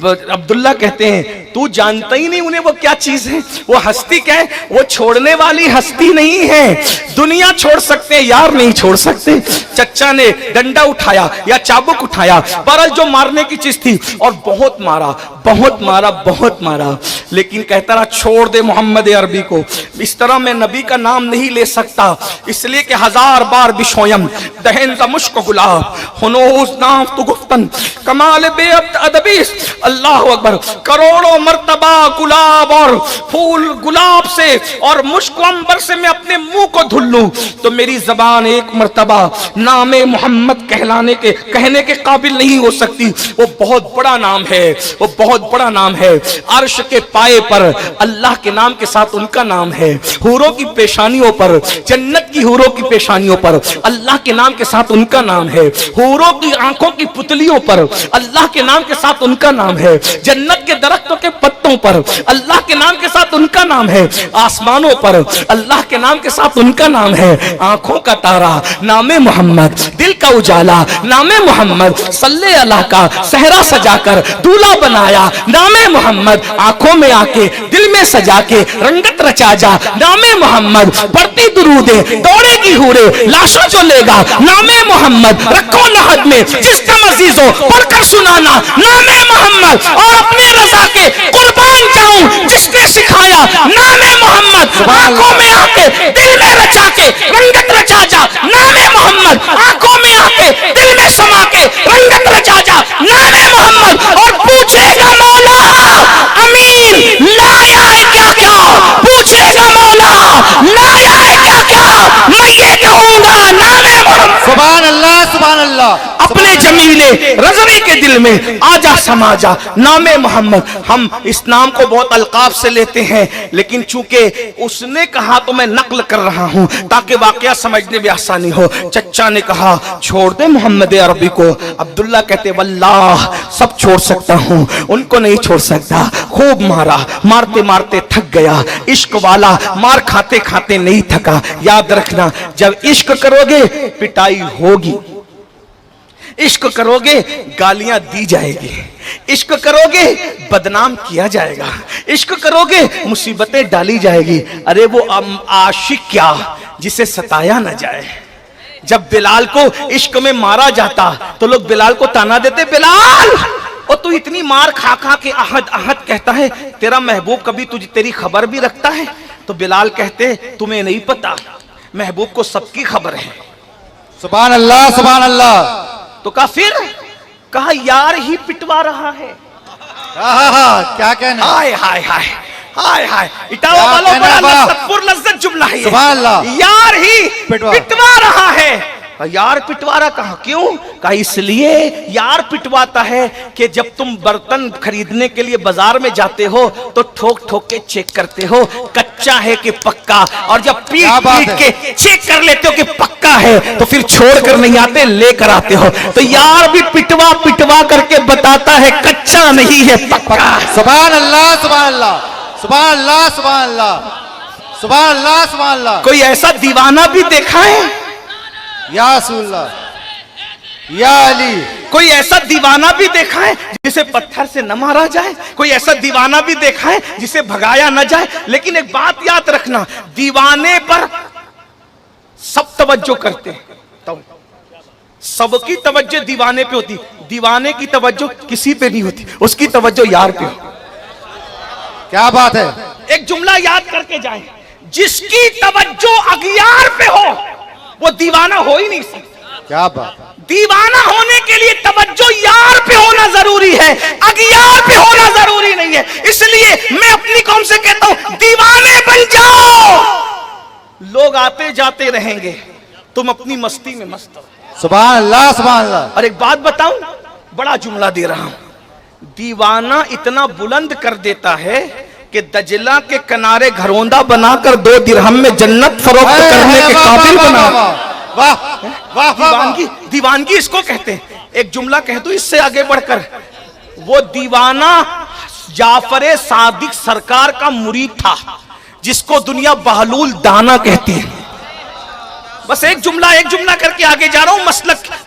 अब्दुल्ला कहते हैं, तू जानता ही नहीं उन्हें वो क्या चीज है, वो हस्ती क्या है। वो छोड़ने वाली हस्ती नहीं है। दुनिया छोड़ सकते हैं, यार नहीं छोड़ सकते। चच्चा ने डंडा उठाया या चाबुक उठाया, बहरहाल जो मारने की चीज थी, और बहुत मारा, बहुत मारा, बहुत मारा, लेकिन कहता रहा छोड़ दे मोहम्मद अरबी को, इस तरह मैं नबी का नाम नहीं ले सकता, इसलिए कि 1000 बार बिशोयम दहन का मुश्क गुलाब हुनूस नाम तो गुफ्तन कमाल बेअब्द अदबीस, अल्लाह अकबर, करोड़ों मर्तबा गुलाब और फूल गुलाब से और मुश्क अंबर से मैं अपने मुंह को धुल लूं तो मेरी जबान एक मर्तबा नामे मोहम्मद कहने के काबिल नहीं हो सकती। वो बहुत बड़ा नाम है, वो बहुत बड़ा नाम है। अर्श के पाए पर अल्लाह के नाम के साथ उनका नाम है, हूरों की पेशानियों पर, जन्नत की हूरों की पेशानियों पर अल्लाह के नाम के साथ उनका नाम है, हूरों की आंखों की पुतलियों पर अल्लाह के नाम के साथ उनका नाम है, जन्नत के दरख्तों के पत्तों पर अल्लाह के नाम के साथ उनका नाम है, आसमानों पर अल्लाह के नाम के साथ उनका नाम है। आंखों का तारा नामे मोहम्मद, दिल का उजाला नामे मोहम्मद, सल्ले अल्लाह का सहरा सजाकर दूल्हा बनाया नामे मोहम्मद, आंखों में आके दिल में सजा के रंगत रचा जा नामे मोहम्मद, बढ़ती दुरूदे दौड़ेगी हूरे लाशों जो लेगा नामे मोहम्मद, रखो लहद में जिसका मजीज हो पढ़कर सुनाना नामे मोहम्मद, और अपनी रजा के कुर्बान जाऊं जिसने सिखाया नामे मोहम्मद, आंखों में आके दिल में रचा के रंगत रचा जा नामे मोहम्मद, आंखों में आके दिल में समा के रंगत रचा जा नामे मोहम्मद, और पूछेगा मौला अमीर लाया है क्या क्या, पूछेगा मौला लाया है क्या क्या, मैं ये कहूंगा नामे मोहम्मद। सुभान अल्लाह, सुभान अल्लाह। अपने जमीले रजवी के दिल में आजा समाजा नामे मोहम्मद। हम इस नाम को बहुत अलकाब से लेते हैं, लेकिन चूंकि उसने कहा तो मैं नकल कर रहा हूं ताकि वाकया समझने में आसानी हो। चच्चा ने कहा छोड़ दे मोहम्मद अरबी को, अब्दुल्ला कहते वल्लाह सब छोड़ सकता हूं, उनको नहीं छोड़ सकता। खूब मारा, मारते मारते थक गया, इश्क वाला मार खाते खाते नहीं थका। याद रखना, जब इश्क करोगे पिटाई होगी, इश्क करोगे गालियां दी जाएगी, इश्क करोगे बदनाम किया जाएगा, इश्क करोगे मुसीबतें डाली जाएगी। अरे वो आशिक क्या जिसे सताया न जाए। जब बिलाल को इश्क में मारा जाता तो लोग बिलाल को ताना देते, बिलाल और तू इतनी मार खा खा के अहद अहद कहता है, तेरा महबूब कभी तुझे तेरी खबर भी रखता है? तो बिलाल कहते तुम्हें नहीं पता, महबूब को सबकी खबर है। सुभान अल्लाह, सुभान अल्लाह। तो कहा फिर, कहा यार ही पिटवा रहा है। क्या कहना, हाय हाय हाय हाय हाय, इटावा वालों बड़ा लज्जत जुमला है, सुभान अल्लाह। यार ही पिटवा रहा है। यार पिटवा रहा, कहा क्यों? कहा इसलिए यार पिटवाता है कि जब तुम बर्तन खरीदने के लिए बाजार में जाते हो तो ठोक ठोक के चेक करते हो कच्चा है कि पक्का, और जब पीट पीट के चेक कर लेते हो कि पक्का है तो फिर छोड़ कर नहीं आते, लेकर आते हो। तो यार भी पिटवा पिटवा करके बताता है कच्चा नहीं है पक्का। सुभान अल्लाह, सुभान अल्लाह, सुभान अल्लाह, सुभान अल्लाह, सुभान अल्लाह, सुभान अल्लाह। कोई ऐसा दीवाना भी देखा है? या रसूलल्लाह, या अली। कोई ऐसा दीवाना भी देखा है जिसे पत्थर से न मारा जाए? कोई ऐसा दीवाना भी देखा है जिसे भगाया न जाए? लेकिन एक बात याद रखना, दीवाने पर सब तवज्जो करते हैं, सबकी तवज्जो दीवाने पे होती, दीवाने की तवज्जो किसी पे नहीं होती, उसकी तवज्जो यार पे हो। क्या बात है? एक जुमला याद करके जाएं, जिसकी तवज्जो अगियार पे हो वो दीवाना हो ही नहीं सकता। क्या बात? दीवाना होने के लिए तवज्जो यार पे होना जरूरी है, अगियार पे होना जरूरी नहीं है। इसलिए मैं अपनी कौम से कहता हूं दीवाने बन जाओ, लोग आते जाते रहेंगे, तुम अपनी मस्ती में मस्त हो। सुभान अल्लाह, सुभान अल्लाह। और एक बात बताऊं, बड़ा जुमला दे रहा हूं, दीवाना इतना बुलंद कर देता है कि दजला के किनारे घरौंदा बनाकर 2 दिरहम में जन्नत फरोख्त करने के काबिल बना। वाह वाह, दीवानगी, दीवानगी इसको कहते हैं। एक जुमला कह दो इससे आगे बढ़कर, वो दीवाना जाफर सादिक सरकार का मुरीद था जिसको दुनिया बहलूल दाना कहती है। बस एक जुमला करके आगे जा रहा हूं।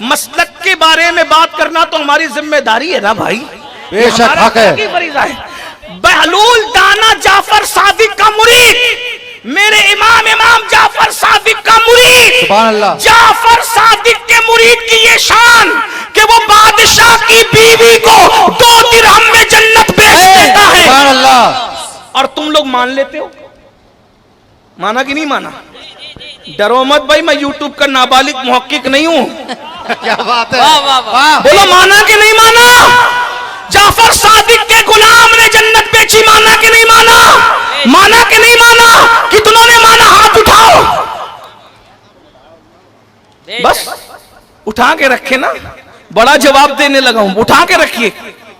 मसलक के बारे में बात करना तो हमारी जिम्मेदारी है ना भाई, बेशक हक है। बहलूल दाना जाफर सादिक का मुरीद, मेरे इमाम जाफर सादिक का मुरीद, सुभान अल्लाह। जाफर सादिक के मुरीद की ये शान कि वो बादशाह की बीवी को 2 दिरहम में जन्नत बेच देता है। सुभान अल्लाह। और तुम लोग मान लेते हो? माना कि नहीं माना? डरो मत भाई, मैं यूट्यूब का नाबालिग मुहक्किक नहीं हूं। क्या बात है, वाह, वाह, वाह। बोलो माना कि नहीं माना? जाफर सादिक के गुलाम ने जन्नत बेची, माना कि नहीं माना? माना कि नहीं माना? कितनों ने माना? हाथ उठाओ। बस उठा के रखे ना, बड़ा जवाब देने लगा हूं, उठा के रखिए।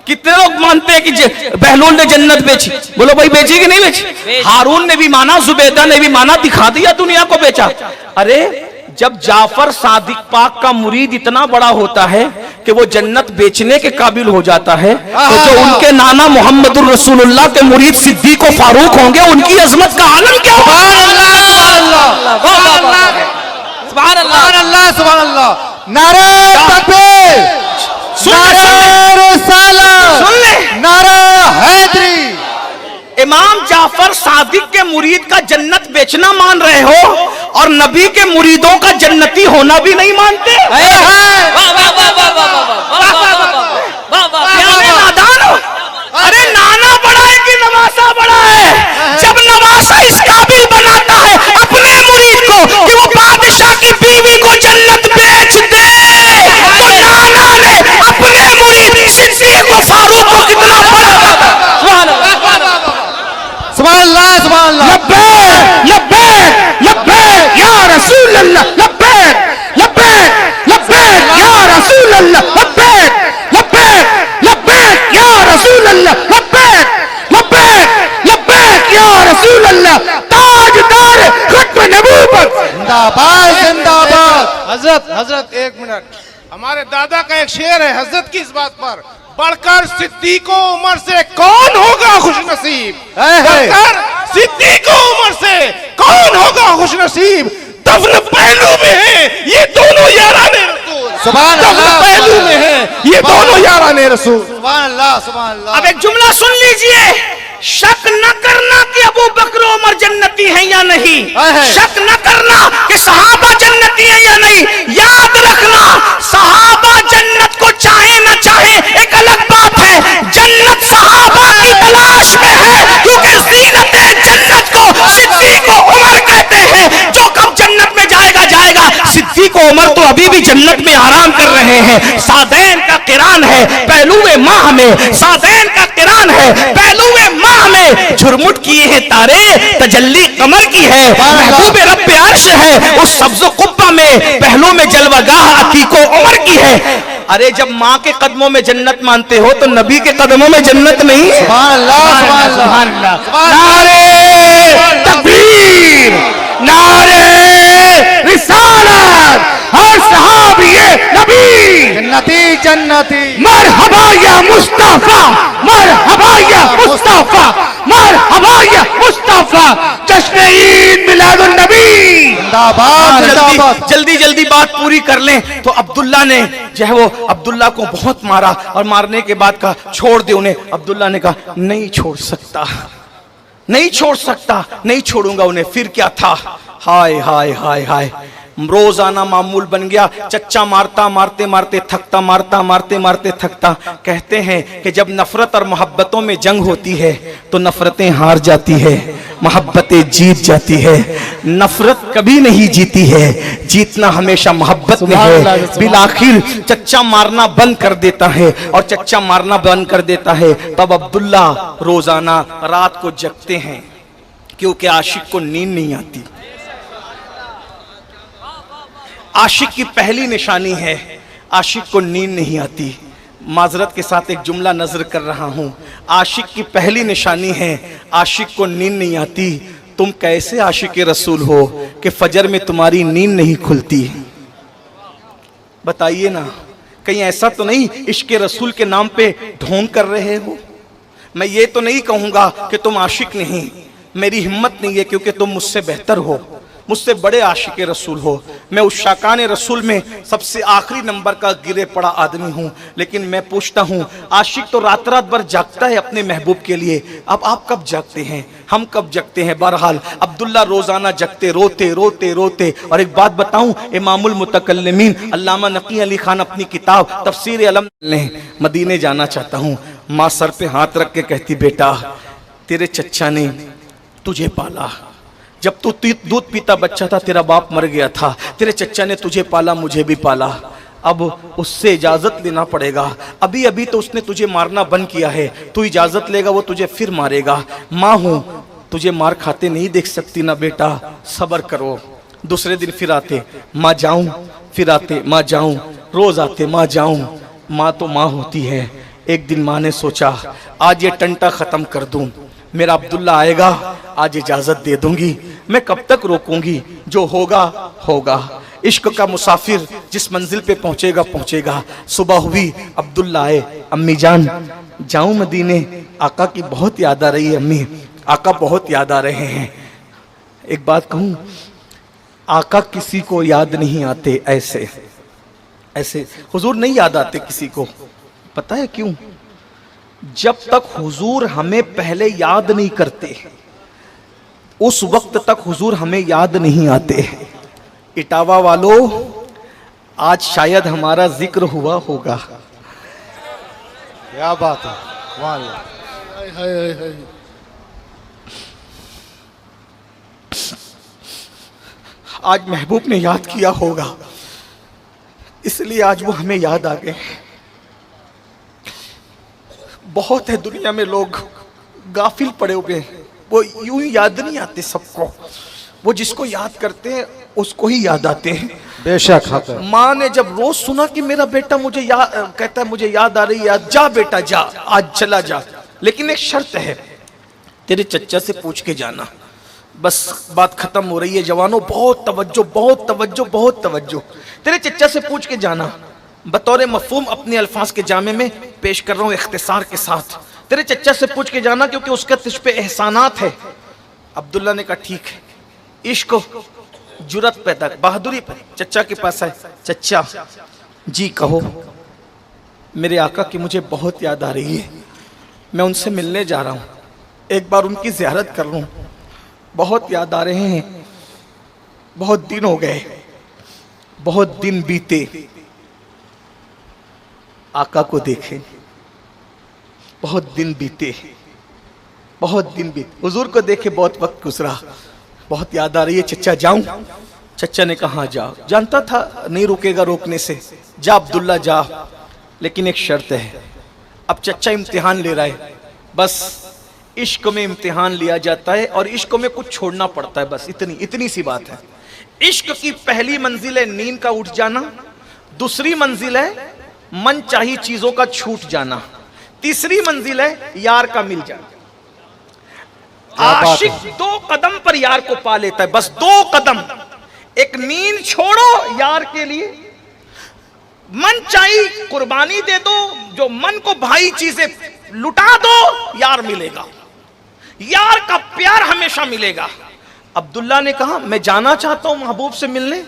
कितने लोग मानते हैं कि बहलूल ने जन्नत बेची? बोलो भाई बेची कि नहीं बेची? हारून ने भी माना, जुबैदा ने भी माना, दिखा दिया दुनिया को बेचा। अरे जब जाफर सादिक पाक का मुरीद इतना बड़ा होता है कि वो जन्नत बेचने के काबिल हो जाता है, तो जो उनके नाना मोहम्मदुर रसूलुल्लाह के मुरीद सिद्दीक व फारूक होंगे, उनकी अजमत का आलम क्या होगा? सुभान अल्लाह, सुभान अल्लाह, सुभान अल्लाह, सुभान अल्लाह। नारे तकबीर, नारे रिसालत, सुन ले। नारे हैदरी। इमाम जाफर सादिक के मुरीद का जन्नत बेचना मान रहे हो और नबी के मुरीदों का जन्नती होना भी नहीं मानते? नादान हो। अरे नाना बड़ा है कि नवासा बड़ा है? जब नवासा इस काबिल बनाता है अपने मुरीद को कि वो बादशाह की बीवी को जन्नत बेच दे, तो नाना ने अपने मुरीद सिद्दीक व फारूक को कितना बड़ा सुभान अल्लाह, सुभान अल्लाह। लब्बैक लब्बैक लब्बैक या रसूल अल्लाह, लब्बैक लब्बैक लब्बैक या रसूल अल्लाह, लब्बैक लब्बैक लब्बैक या रसूल अल्लाह, लब्बैक लब्बैक लब्बैक या रसूल अल्लाह। ताजदार खत्म नबूवत जिंदाबाद, जिंदाबाद। हजरत एक मिनट, हमारे दादा का एक शेर है हजरत की इस बात पर, बढ़कर सिद्दीको उमर से कौन होगा खुश नसीब? बढ़कर सिद्दीको उमर से कौन होगा खुश नसीब? दफन पहलू में है ये दोनों याराने रसूल, सुभान दफन अल्लाह, पहलू में है ये दोनों याराने रसूल। सुभान अल्लाह, सुभान अल्लाह। अब एक जुमला सुन लीजिए, शक न करना कि अबू बकर उमर जन्नती हैं या नहीं, शक न करना कि सहाबा जन्नती हैं या नहीं। याद रखना, सहाबा जन्नत को चाहे न चाहे एक अलग बात है, जन्नत सहाबा की तलाश में है, क्योंकि ज़ीनत-ए जन्नत को सिद्दीक व उमर कहते हैं। जो कब जन्नत में जाएगा जाएगा, सिद्दीक व उमर तो अभी भी जन्नत में आराम कर रहे हैं। सादैन का किरान है पहलुए माह में, सादैन का किरान है पहलुए माह में, झुरमुट किए हैं तारे, तजल्ली कमर की है, महबूब रब्बे अर्श है उस सब्ज़ कुब्बा में, पहलू में जलवागाह अतीको उमर की है। अरे जब माँ के कदमों में जन्नत मानते हो तो नबी के कदमों में जन्नत नहीं है? सुभान अल्लाह, सुभान अल्लाह। नारे तकबीर, नारे रिसालत, हर सहाबिये नबी जन्नती, जन्नती। मरहबा या मुस्तफा, मरहबा या मुस्तफा, मरहबा या मुस्तफा, जश्न ईद मिलादुन नबी। जिंदाबाद, जिंदाबाद। जल्दी जल्दी बात पूरी कर लें। तो अब्दुल्ला ने जो है वो अब्दुल्ला को बहुत मारा और मारने के बाद कहा छोड़ दे उन्हें। अब्दुल्ला ने कहा नहीं छोड़ सकता, नहीं छोड़ सकता, नहीं छोड़ूंगा उन्हें। फिर क्या था? हाय हाय हाय हाय, रोजाना मामूल बन गया। चच्चा मारता मारते मारते थकता, मारता मारते मारते थकता। कहते हैं कि जब नफरत और मोहब्बतों में जंग होती है तो नफरतें हार जाती है, मोहब्बतें जीत जाती है। नफरत कभी नहीं जीती है, जीतना हमेशा मोहब्बत में है। बिलाखिर चच्चा मारना बंद कर देता है, और चच्चा मारना बंद कर देता है तब अब्दुल्ला रोजाना रात को जगते हैं, क्योंकि आशिक को नींद नहीं आती। आशिक की पहली निशानी है, आशिक को नींद नहीं आती। माजरत के साथ एक जुमला नजर कर रहा हूं, आशिक की पहली निशानी है, आशिक को नींद नहीं आती। तुम कैसे आशिक रसूल हो कि फजर में तुम्हारी नींद नहीं खुलती? बताइए ना, कहीं ऐसा तो नहीं इश्क रसूल के नाम पे ढोंग कर रहे हो? मैं ये तो नहीं कहूंगा कि तुम आशिक नहीं, मेरी हिम्मत नहीं है क्योंकि तुम मुझसे बेहतर हो। मुझसे बड़े आशिक रसूल हो। मैं उस शाकान रसूल में सबसे आखिरी नंबर का गिरे पड़ा आदमी हूँ। लेकिन मैं पूछता हूँ, आशिक तो रात रात भर जागता है अपने महबूब के लिए, अब आप कब जागते हैं, हम कब जगते हैं? बहरहाल अब्दुल्ला रोजाना जगते, रोते रोते रोते। और एक बात बताऊं, इमामुल मुतकल्लिमीन अल्लामा नकी अली खान अपनी किताब तफसीर अलम ने मदीने जाना चाहता हूं। माँ सर पे हाथ रख के कहती, बेटा तेरे चच्चा ने तुझे पाला, जब तू दूध पीता बच्चा था तेरा बाप मर गया था, तेरे चच्चा ने तुझे पाला, मुझे भी पाला, अब उससे इजाजत लेना पड़ेगा। अभी अभी तो उसने तुझे मारना बंद किया है, तू इजाजत लेगा वो तुझे फिर मारेगा। माँ हूं, तुझे मार खाते नहीं देख सकती ना बेटा, सब्र करो। दूसरे दिन फिर आते, माँ जाऊं, फिर आते, माँ जाऊं, रोज आते, माँ जाऊं। माँ तो माँ होती है। एक दिन माँ ने सोचा, आज ये टंटा खत्म कर दूं, मेरा अब्दुल्ला आएगा, आज इजाजत दे दूंगी, मैं कब तक रोकूंगी, जो होगा होगा। इश्क का मुसाफिर जिस मंजिल पे पहुंचेगा पहुंचेगा। सुबह हुई, अब्दुल्ला आए, अम्मी जान जाऊं मदीने, आका की बहुत याद आ रही है अम्मी, आका बहुत याद आ रहे हैं। एक बात कहूं, आका किसी को याद नहीं आते ऐसे ऐसे, हुजूर नहीं याद आते किसी को। पता है क्यों? जब तक हुजूर हमें पहले याद नहीं करते उस वक्त तक हुजूर हमें याद नहीं आते। इटावा वालों, आज शायद हमारा जिक्र हुआ होगा। क्या बात है, वाह अल्लाह। आज महबूब ने याद किया होगा, इसलिए आज वो हमें याद आ गए। बहुत है दुनिया में लोग गाफिल पड़े हुए हैं, वो यूं ही याद नहीं आते सबको, वो जिसको याद करते हैं उसको ही याद आते हैं। बेशक। माँ ने जब रोज सुना कि मेरा बेटा मुझे याद कहता है, मुझे याद आ रही है, जा बेटा जा, आज चला जा, लेकिन एक शर्त है, तेरे चच्चा से पूछ के जाना। बस बात खत्म हो रही है जवानों, बहुत तवज्जो, बहुत तवज्जो, बहुत तवज्जो। तेरे चच्चा से पूछ के जाना। बतौर मफहूम अपने अल्फाज के जामे में पेश कर रहा हूं इख्तिसार के साथ। तेरे चच्चा से पूछ के जाना क्योंकि उसका तुझ पे एहसानात है। अब्दुल्ला ने कहा ठीक है। इश्क जुरत पैदा, बहादुरी पर चच्चा के पास आए, चच्चा जी कहो, मेरे आका की मुझे बहुत याद आ रही है, मैं उनसे मिलने जा रहा हूं, एक बार उनकी ज़ियारत कर लूं, बहुत याद आ रहे हैं, बहुत दिन हो गए, बहुत दिन बीते, आका को देखे, बहुत दिन बीते, बहुत दिन बीते, हुजूर को देखे बहुत वक्त गुजरा, बहुत याद आ रही है, चच्चा जाऊं? चच्चा ने कहा जाओ, जानता था नहीं रुकेगा रोकने से, जा अब्दुल्ला जा, लेकिन एक शर्त है। अब चच्चा इम्तिहान ले रहा है, बस इश्क में इम्तिहान लिया जाता है और इश्क में कुछ छोड़ना पड़ता है, बस इतनी सी बात है। इश्क की पहली मंजिल है नींद का उठ जाना, दूसरी मंजिल है मन चाही चीजों का छूट जाना, तीसरी मंजिल है यार का मिल जाना। आशिक 2 कदम पर यार को पा लेता है, बस 2 कदम। एक नींद छोड़ो यार के लिए, मन चाही कुर्बानी दे दो, जो मन को भाई चीजें लुटा दो, यार मिलेगा, यार का प्यार हमेशा मिलेगा। अब्दुल्ला ने कहा मैं जाना चाहता हूं महबूब से मिलने।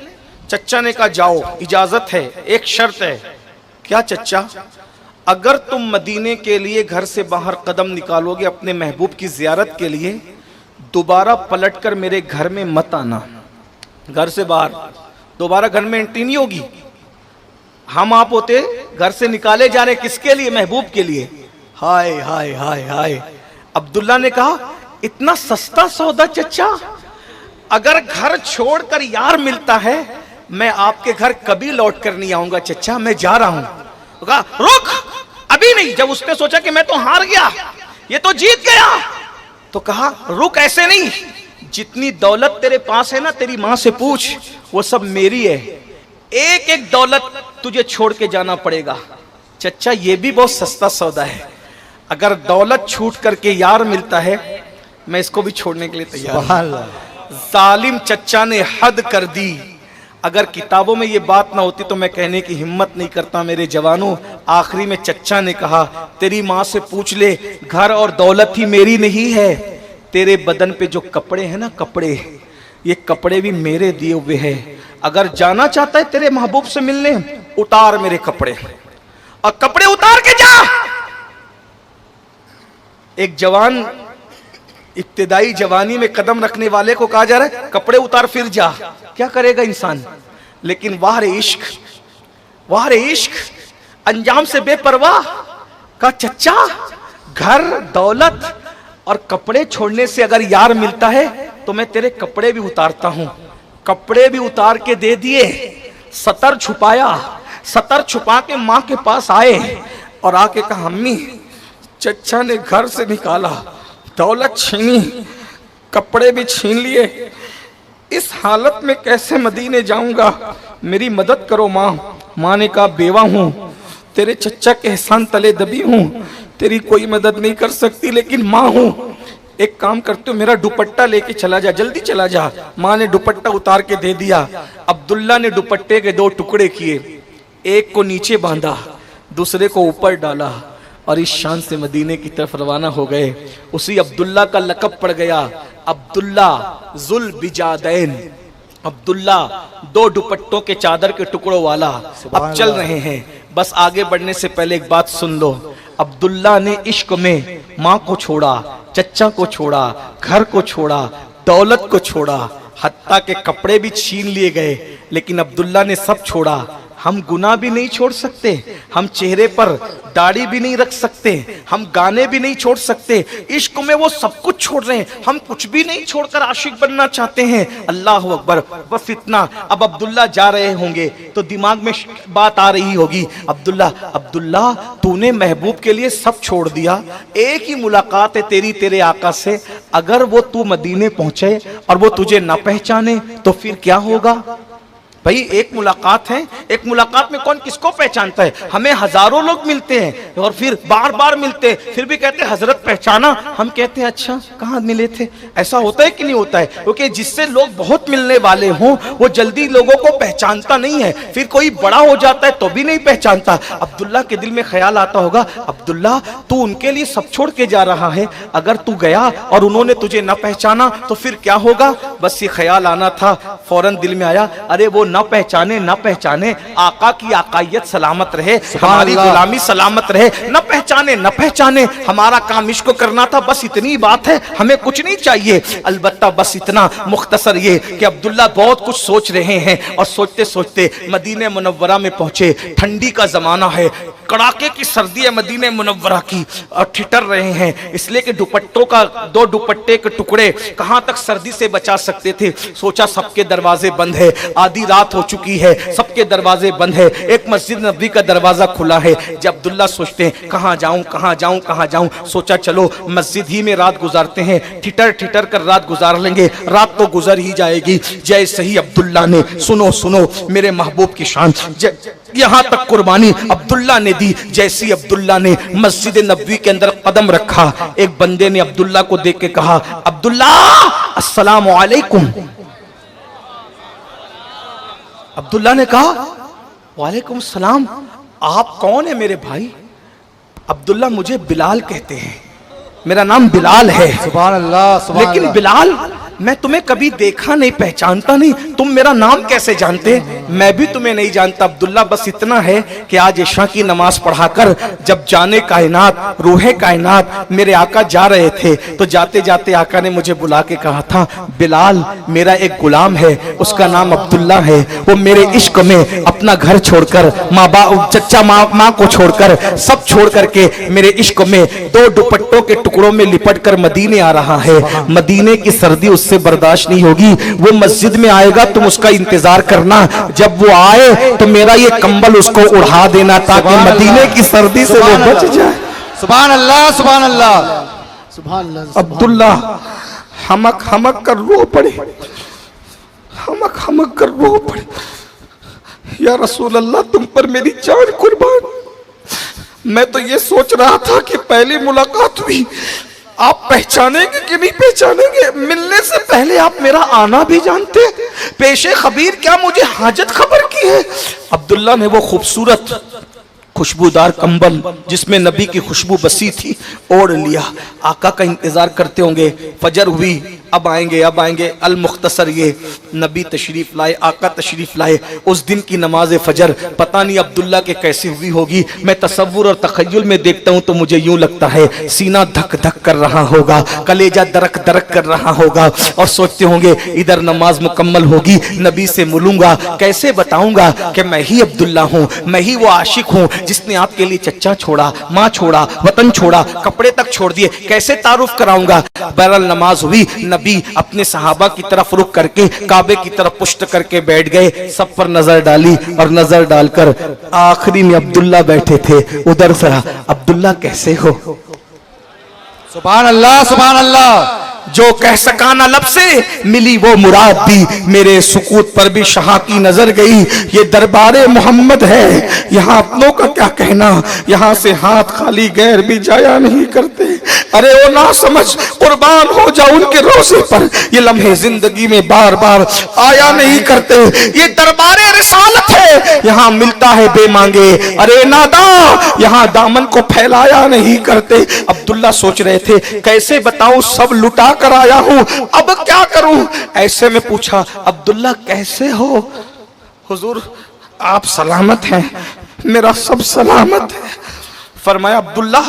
चच्चा ने कहा जाओ, इजाजत है, एक शर्त है। क्या चच्चा? अगर तुम मदीने के लिए घर से बाहर कदम निकालोगे अपने महबूब की जियारत के लिए, दोबारा पलटकर मेरे घर में मत आना। घर से बाहर दोबारा घर में एंट्री नहीं होगी। हम आप होते घर से निकाले जा रहे, किसके लिए? महबूब के लिए। हाय हाय हाय हाय। अब्दुल्ला ने कहा इतना सस्ता सौदा चच्चा, अगर घर छोड़कर यार मिलता है मैं आपके घर कभी लौट कर नहीं आऊंगा चच्चा, मैं जा रहा हूं। तो कहा रुक, अभी नहीं। जब उसने सोचा कि मैं तो हार गया, ये तो जीत गया, तो कहा रुक, ऐसे नहीं, जितनी दौलत तेरे पास है ना, तेरी मां से पूछ, वो सब मेरी है, एक एक दौलत तुझे छोड़ के जाना पड़ेगा। चच्चा ये भी बहुत सस्ता सौदा है, अगर दौलत छूट करके यार मिलता है मैं इसको भी छोड़ने के लिए तैयार हूं। जालिम चच्चा ने हद कर दी। अगर किताबों में ये बात ना होती तो मैं कहने की हिम्मत नहीं करता मेरे जवानों। आखिरी में चच्चा ने कहा तेरी माँ से पूछ ले, घर और दौलत ही मेरी नहीं है, तेरे बदन पे जो कपड़े हैं ना, कपड़े ये कपड़े भी मेरे दिए हुए हैं, अगर जाना चाहता है तेरे महबूब से मिलने, उतार मेरे कपड़े और कपड़े उतार के जा। एक जवान इब्तिदाई जवानी में कदम रखने वाले को कहा जा रहा है कपड़े उतार फिर जा, क्या करेगा इंसान? लेकिन वाह रे इश्क, वाह रे इश्क, अंजाम से बेपरवाह का चच्चा, घर दौलत और कपड़े छोड़ने से अगर यार मिलता है तो मैं तेरे कपड़े भी उतारता हूं। कपड़े भी उतार के दे दिए, सतर छुपाया, सतर छुपा के मां के पास आए और आके कहा अम्मी चच्चा ने घर से निकाला, दौलत छीनी, कपड़े भी छीन लिए, इस हालत में कैसे मदीने जाऊंगा, मेरी मदद करो मां। मां ने कहा बेवा हूं, तेरे चच्चा के एहसान तले दबी हूं, तेरी कोई मदद नहीं कर सकती, लेकिन मां हूं, एक काम करते हो मेरा दुपट्टा लेके चला जा, जल्दी चला जा। मां ने दुपट्टा उतार के दे दिया। अब्दुल्ला ने दुपट्टे के 2 टुकड़े किए, एक को नीचे बांधा, दूसरे को ऊपर डाला और इस शान से मदीने की तरफ रवाना हो गए। उसी अब्दुल्ला का लक़ब पड़ गया अब्दुल्ला जुल बिजादैन, अब्दुल्ला 2 दुपट्टों के चादर के टुकड़ों वाला। अब चल रहे हैं, बस आगे बढ़ने से पहले एक बात सुन लो। अब्दुल्ला ने इश्क में माँ को छोड़ा, चच्चा को छोड़ा, घर को छोड़ा, दौलत को छोड़ा, हत्ता के कपड़े भी छीन लिए गए, लेकिन अब्दुल्ला ने सब छोड़ा। हम गुनाह भी नहीं छोड़ सकते, हम चेहरे पर दाढ़ी भी नहीं रख सकते, हम गाने भी नहीं छोड़ सकते, इश्क में वो सब कुछ छोड़ रहे हैं, हम कुछ भी नहीं छोड़कर आशिक बनना चाहते हैं। अल्लाह अकबर, बस इतना। अब अब्दुल्ला जा रहे होंगे तो दिमाग में बात आ रही होगी, अब्दुल्ला अब्दुल्ला तूने महबूब के लिए सब छोड़ दिया, एक ही मुलाकात है तेरी तेरे आका से, अगर वो तू मदीने पहुंचे और वो तुझे ना पहचाने तो फिर क्या होगा? भाई एक मुलाकात है, एक मुलाकात में कौन किसको पहचानता है? हमें हजारों लोग मिलते हैं और फिर बार बार मिलते हैं, फिर भी कहते हैं हजरत पहचाना, हम कहते हैं अच्छा कहाँ मिले थे। ऐसा होता है कि नहीं होता है? क्योंकि जिससे लोग बहुत मिलने वाले हों वो जल्दी लोगों को पहचानता नहीं है, फिर कोई बड़ा हो जाता है तो भी नहीं पहचानता। अब्दुल्ला के दिल में ख्याल आता होगा अब्दुल्ला तू उनके लिए सब छोड़ के जा रहा है, अगर तू गया और उन्होंने तुझे न पहचाना तो फिर क्या होगा? बस ये ख्याल आना था, फौरन दिल में आया, अरे वो न पहचाने न पहचाने, आका की आकायत सलामत रहे, हमारी गुलामी सलामत रहे, न पहचाने न पहचाने, हमारा काम इश्क करना था, बस इतनी बात है, हमें कुछ नहीं चाहिए। अलबत्ता बस इतना मुख्तसर ये कि अब्दुल्ला बहुत कुछ सोच रहे हैं और सोचते सोचते मदीने मुनव्वरा में पहुंचे। ठंडी का जमाना है, कड़ाके की सर्दी है मदीने मुनव्वरा की, और ठिठर रहे हैं इसलिए कि दुपट्टों का 2 दुपट्टे के टुकड़े कहां तक सर्दी से बचा सकते थे। सोचा सबके दरवाजे बंद है, आधी रात हो चुकी है, सबके दरवाजे बंद है, एक मस्जिद नबी का दरवाजा खुला है। जब अब्दुल्ला सोचते हैं कहां जाऊं कहां जाऊं कहां जाऊं, सोचा चलो मस्जिद ही में रात गुजारते हैं, ठिठर ठिठर कर रात गुजार लेंगे, रात तो गुजर ही जाएगी। जैसे ही अब्दुल्ला ने, सुनो सुनो मेरे महबूब की शान, यहां तक कुर्बानी अब्दुल्ला ने दी। जैसे अब्दुल्ला ने मस्जिद नबवी के अंदर कदम रखा, एक बंदे ने अब्दुल्ला को देख के कहा अब्दुल्ला अस्सलामु अलैकुम। अब्दुल्ला ने कहा वालेकुम सलाम, आप कौन है मेरे भाई? अब्दुल्ला मुझे बिलाल कहते हैं, मेरा नाम बिलाल है। सुभान अल्लाह, सुभान लेकिन अल्लाह। बिलाल मैं तुम्हें कभी देखा नहीं, पहचानता नहीं, तुम मेरा नाम कैसे जानते? मैं भी तुम्हें नहीं जानता। अब्दुल्ला बस इतना है कि आज इशा की नमाज पढ़ाकर जब जाने कायनात रूहे कायनात मेरे आका जा रहे थे तो जाते जाते आका ने मुझे बुला के कहा था बिलाल मेरा एक गुलाम है, उसका नाम अब्दुल्ला है, वो मेरे इश्क में अपना घर छोड़कर माँ बाप चच्चा माँ को छोड़कर सब छोड़ करके मेरे इश्क में 2 दुपट्टों के टुकड़ों में लिपट कर मदीने आ रहा है। मदीने की सर्दी उससे बर्दाश्त नहीं होगी, वो मस्जिद में आएगा, तुम उसका इंतजार करना, जब वो आए तो मेरा ये कंबल उसको उड़ा देना ताकि मदीने की सर्दी से वो बच जाए। सुभान अल्लाह, सुभान अल्लाह, सुभान अल्लाह। अब्दुल्ला हमक हमक कर रो पड़े, हमक हमक कर रो पड़े, या रसूल अल्लाह तुम पर मेरी जान कुर्बान। मैं तो ये सोच रहा था कि पहली मुलाकात हुई, आप पहचानेंगे कि नहीं पहचानेंगे, मिलने से पहले आप मेरा आना भी जानते, पेशे खबीर क्या मुझे हाजत खबर की है। अब्दुल्ला ने वो खूबसूरत खुशबूदार कंबल जिसमें नबी की खुशबू बसी थी ओढ़ लिया। आका का इंतजार करते होंगे, फजर हुई, अब आएंगे अब आएंगे। अल मुख्तसर ये नबी तशरीफ लाए, आका तशरीफ लाए। उस दिन की नमाज फजर पता नहीं अब्दुल्ला के कैसे हुई होगी। मैं तसव्वुर और तखय्युल में देखता हूँ तो मुझे यूं लगता है सीना धक धक कर रहा होगा, कलेजा दरक दरक कर रहा होगा और सोचते होंगे इधर नमाज मुकम्मल होगी, नबी से मिलूंगा, कैसे बताऊंगा कि मैं ही अब्दुल्ला हूँ, मैं ही वो आशिक हूँ जिसने आपके लिए चच्चा छोड़ा, माँ छोड़ा, वतन छोड़ा, कपड़े तक छोड़ दिए, कैसे तारुफ कराऊंगा। बहरहाल नमाज हुई, नबी अपने सहाबा की तरफ रुख करके काबे की तरफ पुष्ट करके बैठ गए। सब पर नजर डाली और नजर डालकर आखिरी में अब्दुल्ला बैठे थे। उधर से अब्दुल्ला कैसे हो? सुभान अल्लाह सुभान अल्लाह। जो कह सका ना लब से मिली वो मुराद दी, मेरे सुकूत पर भी शाह की नजर गई। ये दरबारे मोहम्मद है, यहाँ अपनों का क्या कहना, यहाँ से हाथ खाली गैर भी जाया नहीं करते। अरे वो ना समझ कुर्बान हो जाओ उनके रोज़े पर, ये लम्हे जिंदगी में बार बार आया नहीं करते। ये दरबारे रिसालत है, यहाँ मिलता है बेमांगे। अरे नादा, यहाँ दामन को फैलाया नहीं करते। अब्दुल्ला सोच रहे थे कैसे बताऊं, सब लुटा कर आया हूं, अब क्या करूं। ऐसे में पूछा अब्दुल्ला कैसे हो? हुजूर आप सलामत हैं? मेरा सब सलामत है। फरमाया अब्दुल्ला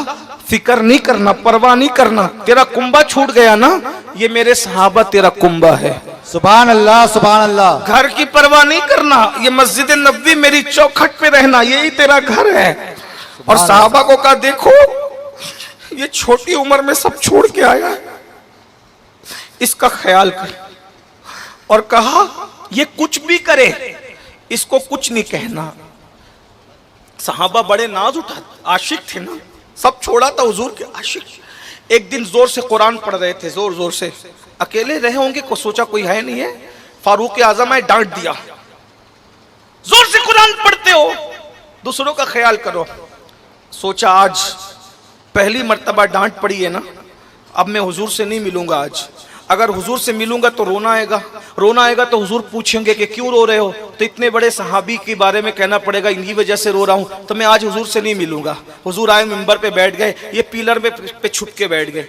फिक्र नहीं करना, परवाह नहीं करना, तेरा कुंबा छूट गया ना, ये मेरे सहाबा तेरा कुंबा है। सुभान अल्लाह सुभान अल्लाह। घर की परवाह नहीं करना, ये मस्जिद नबवी मेरी चौखट पे रहना, यही तेरा घर है। और सहाबा को कहा देखो ये छोटी उम्र में सब छोड़ के आया है, इसका ख्याल कर। और कहा ये कुछ भी करे इसको कुछ नहीं कहना। सहाबा बड़े नाज उठा, आशिक थे ना, सब छोड़ा था हुजूर के आशिक। एक दिन जोर से कुरान पढ़ रहे थे, जोर जोर से, अकेले रहे होंगे, को सोचा कोई है नहीं है, फारूक आजम आए, डांट दिया, जोर से कुरान पढ़ते हो, दूसरों का ख्याल करो। सोचा आज पहली मर्तबा डांट पड़ी है ना, अब मैं हुजूर से नहीं मिलूंगा आज। अगर हुजूर से मिलूंगा तो रोना आएगा, रोना आएगा तो हुजूर पूछेंगे कि क्यों रो रहे हो, तो इतने बड़े सहाबी के बारे में कहना पड़ेगा इनकी वजह से रो रहा हूं, तो मैं आज हुजूर से नहीं मिलूंगा। हुजूर आए मिंबर पे बैठ गए, ये पिलर पे छुप के बैठ गए,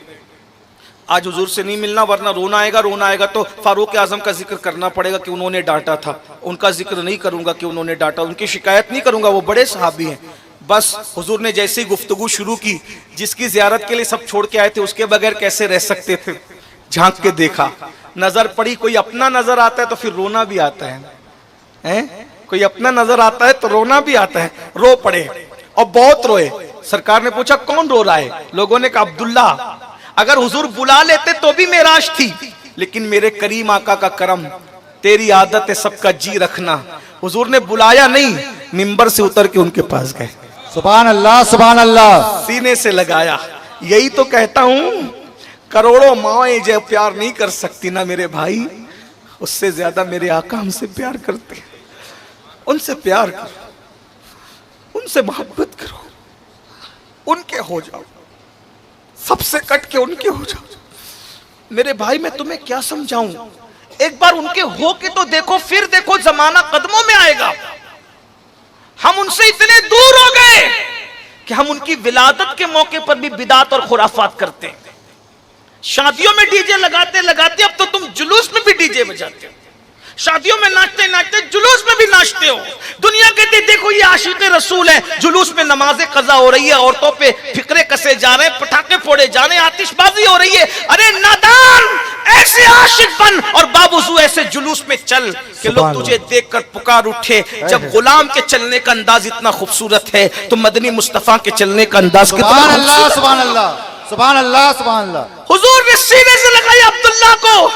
आज हुजूर से नहीं मिलना वरना रोना आएगा। रोना आएगा तो फारूक आजम का जिक्र करना पड़ेगा कि उन्होंने डांटा था, उनका जिक्र नहीं करूंगा कि उन्होंने डांटा, उनकी शिकायत नहीं करूंगा, वो बड़े सहाबी हैं। बस हुजूर ने जैसे ही गुफ्तगू शुरू की, जिसकी जियारत के लिए सब छोड़ के आए थे उसके बगैर कैसे रह सकते थे, झांक के देखा, नजर पड़ी, कोई अपना नजर आता है तो फिर रोना भी आता है, कोई अपना नजर आता है तो रोना भी आता है। रो पड़े और बहुत रोए। सरकार ने पूछा कौन रो रहा है? लोगों ने कहा अब्दुल्ला। अगर हुजूर बुला लेते तो भी मेराज थी, लेकिन मेरे करीम आका का करम, तेरी आदत है सबका जी रखना। हुजूर ने बुलाया नहीं, मिंबर से उतर के उनके पास गए, सुभान अल्लाह सुभान अल्लाह, सीने से लगाया। यही तो कहता हूं, करोड़ों माएं जो प्यार नहीं कर सकती ना मेरे भाई, उससे ज्यादा मेरे आका हमसे प्यार करते हैं। उनसे प्यार करो, उनसे मोहब्बत करो, उनके हो जाओ, सबसे कट के उनके हो जाओ। मेरे भाई मैं तुम्हें क्या समझाऊं, एक बार उनके हो के तो देखो, फिर देखो जमाना कदमों में आएगा। हम उनसे इतने दूर हो गए कि हम उनकी विलादत के मौके पर भी बिदात और खुराफात करते हैं। शादियों में डीजे लगाते लगाते अब तो तुम जुलूस में भी डीजे बजाते हो, शादियों में नाचते नाचते जुलूस में भी नाचते हो। दुनिया कहते देखो ये आशिक रसूल है, जुलूस में नमाजें कज़ा हो रही है, औरतों पे फिक्रे कसे जा रहे हैं, पटाखे फोड़े जा रहे हैं, आतिशबाजी हो रही है। अरे नादान, ऐसे आशिक बन और बावजूद ऐसे जुलूस में चल कि लोग तुझे देखकर पुकार उठे। जब गुलाम के चलने का अंदाज इतना खूबसूरत है तो मदनी मुस्तफा के चलने का अंदाज कितना सुभान अल्लाह सुभान अल्लाह सुभान अल्लाह सुभान अल्लाह। हुजूर ने सीने से लगाया अब्दुल्ला को,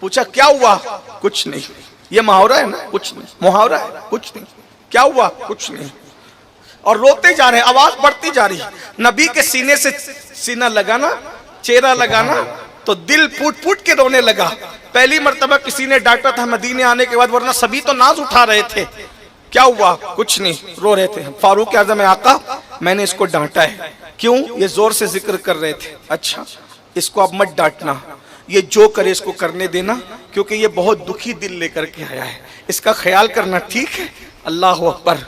पूछा क्या हुआ? कुछ नहीं, ये मुहावरा है ना, कुछ नहीं, मुहावरा है, कुछ नहीं, क्या हुआ? कुछ नहीं। और रोते जा रहे, आवाज बढ़ती जा रही। नबी के सीने से सीना लगाना, चेहरा लगाना तो दिल फूट फूट के रोने लगा। पहली मर्तबा किसी ने डांटा था मदीने आने के बाद, वरना सभी तो नाज उठा रहे थे। क्या हुआ? कुछ नहीं, रो रहे थे। फारूक आजम आका मैंने इसको डांटा है। क्यों? ये जोर से जिक्र कर रहे थे। अच्छा इसको अब मत डांटना, ये जो करे इसको करने देना, क्योंकि ये बहुत दुखी दिल लेकर के आया है, इसका ख्याल करना, ठीक है? अल्लाह अकबर।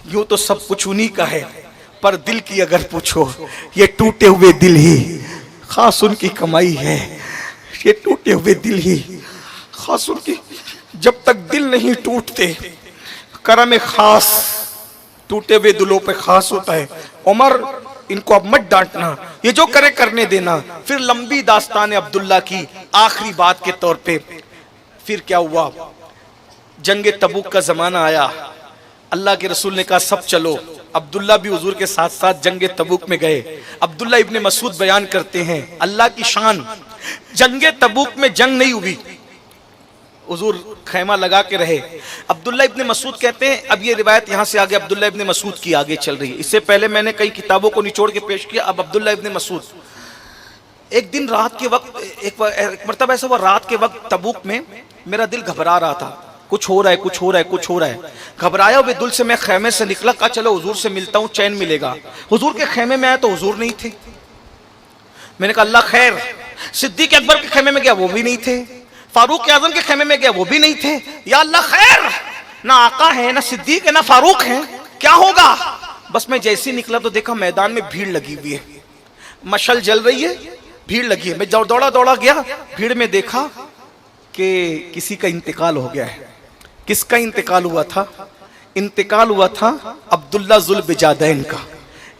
यूं तो सब कुछ उन्हीं का है, पर दिल की अगर पूछो, ये टूटे हुए दिल ही खास उनकी कमाई है। ये टूटे हुए दिल ही खास उनकी, जब तक दिल नहीं टूटते करम खास टूटे हुए दिलों पे खास होता है। उमर इनको अब मत डांटना, ये जो करे करने देना। फिर लंबी दास्तान अब्दुल्ला की आखिरी बात के तौर पे फिर क्या हुआ, जंगे तबूक का जमाना आया, अल्लाह के रसूल ने कहा सब चलो। अब्दुल्ला भी हुजूर के साथ साथ जंगे तबूक में गए। अब्दुल्ला इब्ने मसूद बयान करते हैं अल्लाह की शान, जंगे तबूक में जंग नहीं हुई, हुजूर खैमा लगा के रहे। अब्दुल्ला इब्ने मसूद कहते हैं, अब ये रिवायत यहाँ से आगे अब्दुल्ला इब्ने मसूद की आगे चल रही है, इससे पहले मैंने कई किताबों को निचोड़ के पेश किया। अब अब्दुल्ला इब्ने मसूद, एक दिन रात के वक्त एक मरतबा ऐसा हुआ, रात के वक्त तबूक में मेरा दिल घबरा रहा था, कुछ हो रहा है कुछ हो रहा है कुछ हो रहा है। घबराया हुए दिल से मैं खैमे से निकला, कहा चलो हुजूर से मिलता हूँ, चैन मिलेगा। हुजूर के खैमे में आया तो हुजूर नहीं थे। मैंने कहा अल्लाह खैर। सिद्दीक अकबर के खैमे में गया, वो भी नहीं थे। फारूक आजम के खैमे में गया, वो भी नहीं थे। या अल्लाह खैर, ना आका है ना सिद्दीक है ना फारूक है, क्या होगा। बस मैं जैसे ही निकला तो देखा मैदान में भीड़ लगी हुई है, मशल जल रही है, भीड़ लगी है। मैं दौड़ा दौड़ा गया, भीड़ में देखा कि किसी का इंतकाल हो गया है। किसका इंतकाल हुआ था? इंतकाल हुआ था अब्दुल्ला जुल बिजादैन का,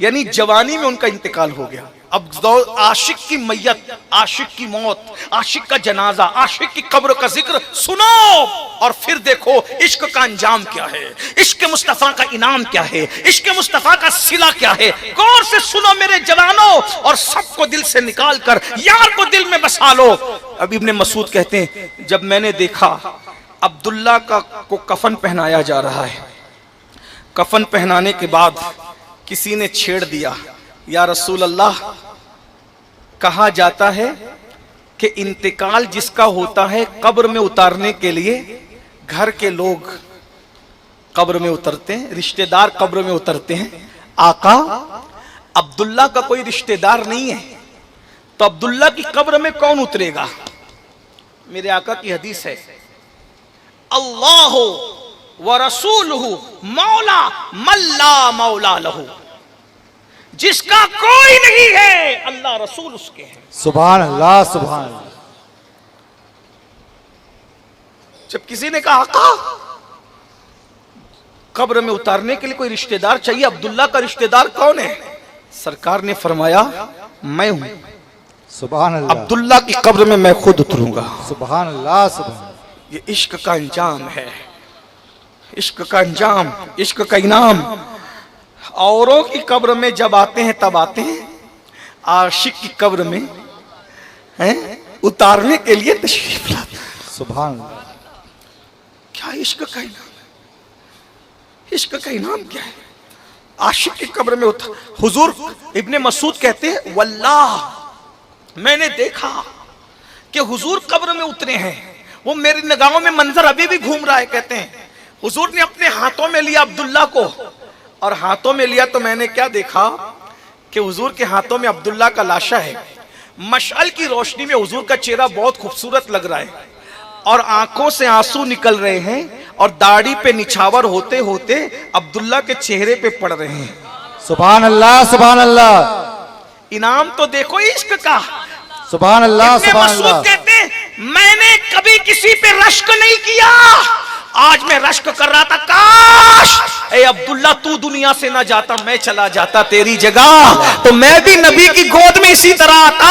यानी जवानी में उनका इंतकाल हो गया। अब आशिक की मैयत, आशिक की मौत, आशिक का जनाजा, आशिक की कब्र का जिक्र सुनो और फिर देखो इश्क का अंजाम क्या है, इश्क मुस्तफा का इनाम क्या है, इश्क मुस्तफा का सिला क्या है। गौर से सुनो मेरे जवानों और सबको दिल से निकाल कर यार को दिल में बसा लो। अब इब्ने मसूद कहते हैं जब मैंने देखा अब्दुल्ला को कफन पहनाया जा रहा है, कफन पहनाने के बाद किसी ने छेड़ दिया, या रसूल अल्लाह, कहा जाता है कि इंतकाल जिसका होता है कब्र में उतारने के लिए घर के लोग कब्र में उतरते हैं, रिश्तेदार कब्र में उतरते हैं। आका अब्दुल्ला का कोई रिश्तेदार नहीं है, तो अब्दुल्ला की कब्र में कौन उतरेगा? मेरे आका की हदीस है, अल्लाह व रसूलहु मौला मल्ला मौला लहू, जिसका कोई नहीं है अल्लाह रसूल उसके हैं। सुभान अल्लाह सुभान अल्लाह। जब किसी ने कहा आका कब्र में उतारने के लिए कोई रिश्तेदार चाहिए, अब्दुल्ला का रिश्तेदार कौन है? सरकार ने फरमाया मैं हूं। सुभान अल्लाह। अब्दुल्ला की कब्र में मैं खुद उतरूंगा। सुभान अल्लाह सुभान। ये इश्क का अंजाम है, इश्क का अंजाम, इश्क का इनाम। औरों की कब्र में जब आते हैं तब आते हैं, आशिक की कब्र में हैं उतारने के लिए तशरीफ लाते हैं। सुभान अल्लाह। क्या इश्क का इनाम है, इश्क का इनाम क्या है? आशिक की कब्र में उतर। हुजूर इब्ने मसूद कहते हैं वल्लाह मैंने देखा कि हुजूर कब्र में उतरे हैं, वो मेरी निगाहों में मंजर अभी भी घूम रहा है। कहते हैं हुजूर ने अपने हाथों में लिया अब्दुल्ला को, और हाथों में लिया तो मैंने क्या देखा कि हुजूर के हाथों में अब्दुल्ला का लाशा है। मशअल की रोशनी में हुजूर का चेहरा बहुत खूबसूरत लग रहा है और आंखों से आंसू निकल रहे हैं और दाढ़ी पे निछावर होते होते अब्दुल्ला के चेहरे पे पड़ रहे हैं। सुभान अल्लाह सुभान अल्लाह। इनाम तो देखो इश्क का। सुभान अल्लाह इब्ने सुभान मसूद अल्लाह। कहते हैं मैंने कभी किसी पे रश्क नहीं किया, आज मैं रश्क कर रहा था, काश ए अब्दुल्ला तू दुनिया से ना जाता, मैं चला जाता तेरी जगह, तो मैं भी नबी की गोद में इसी तरह आता।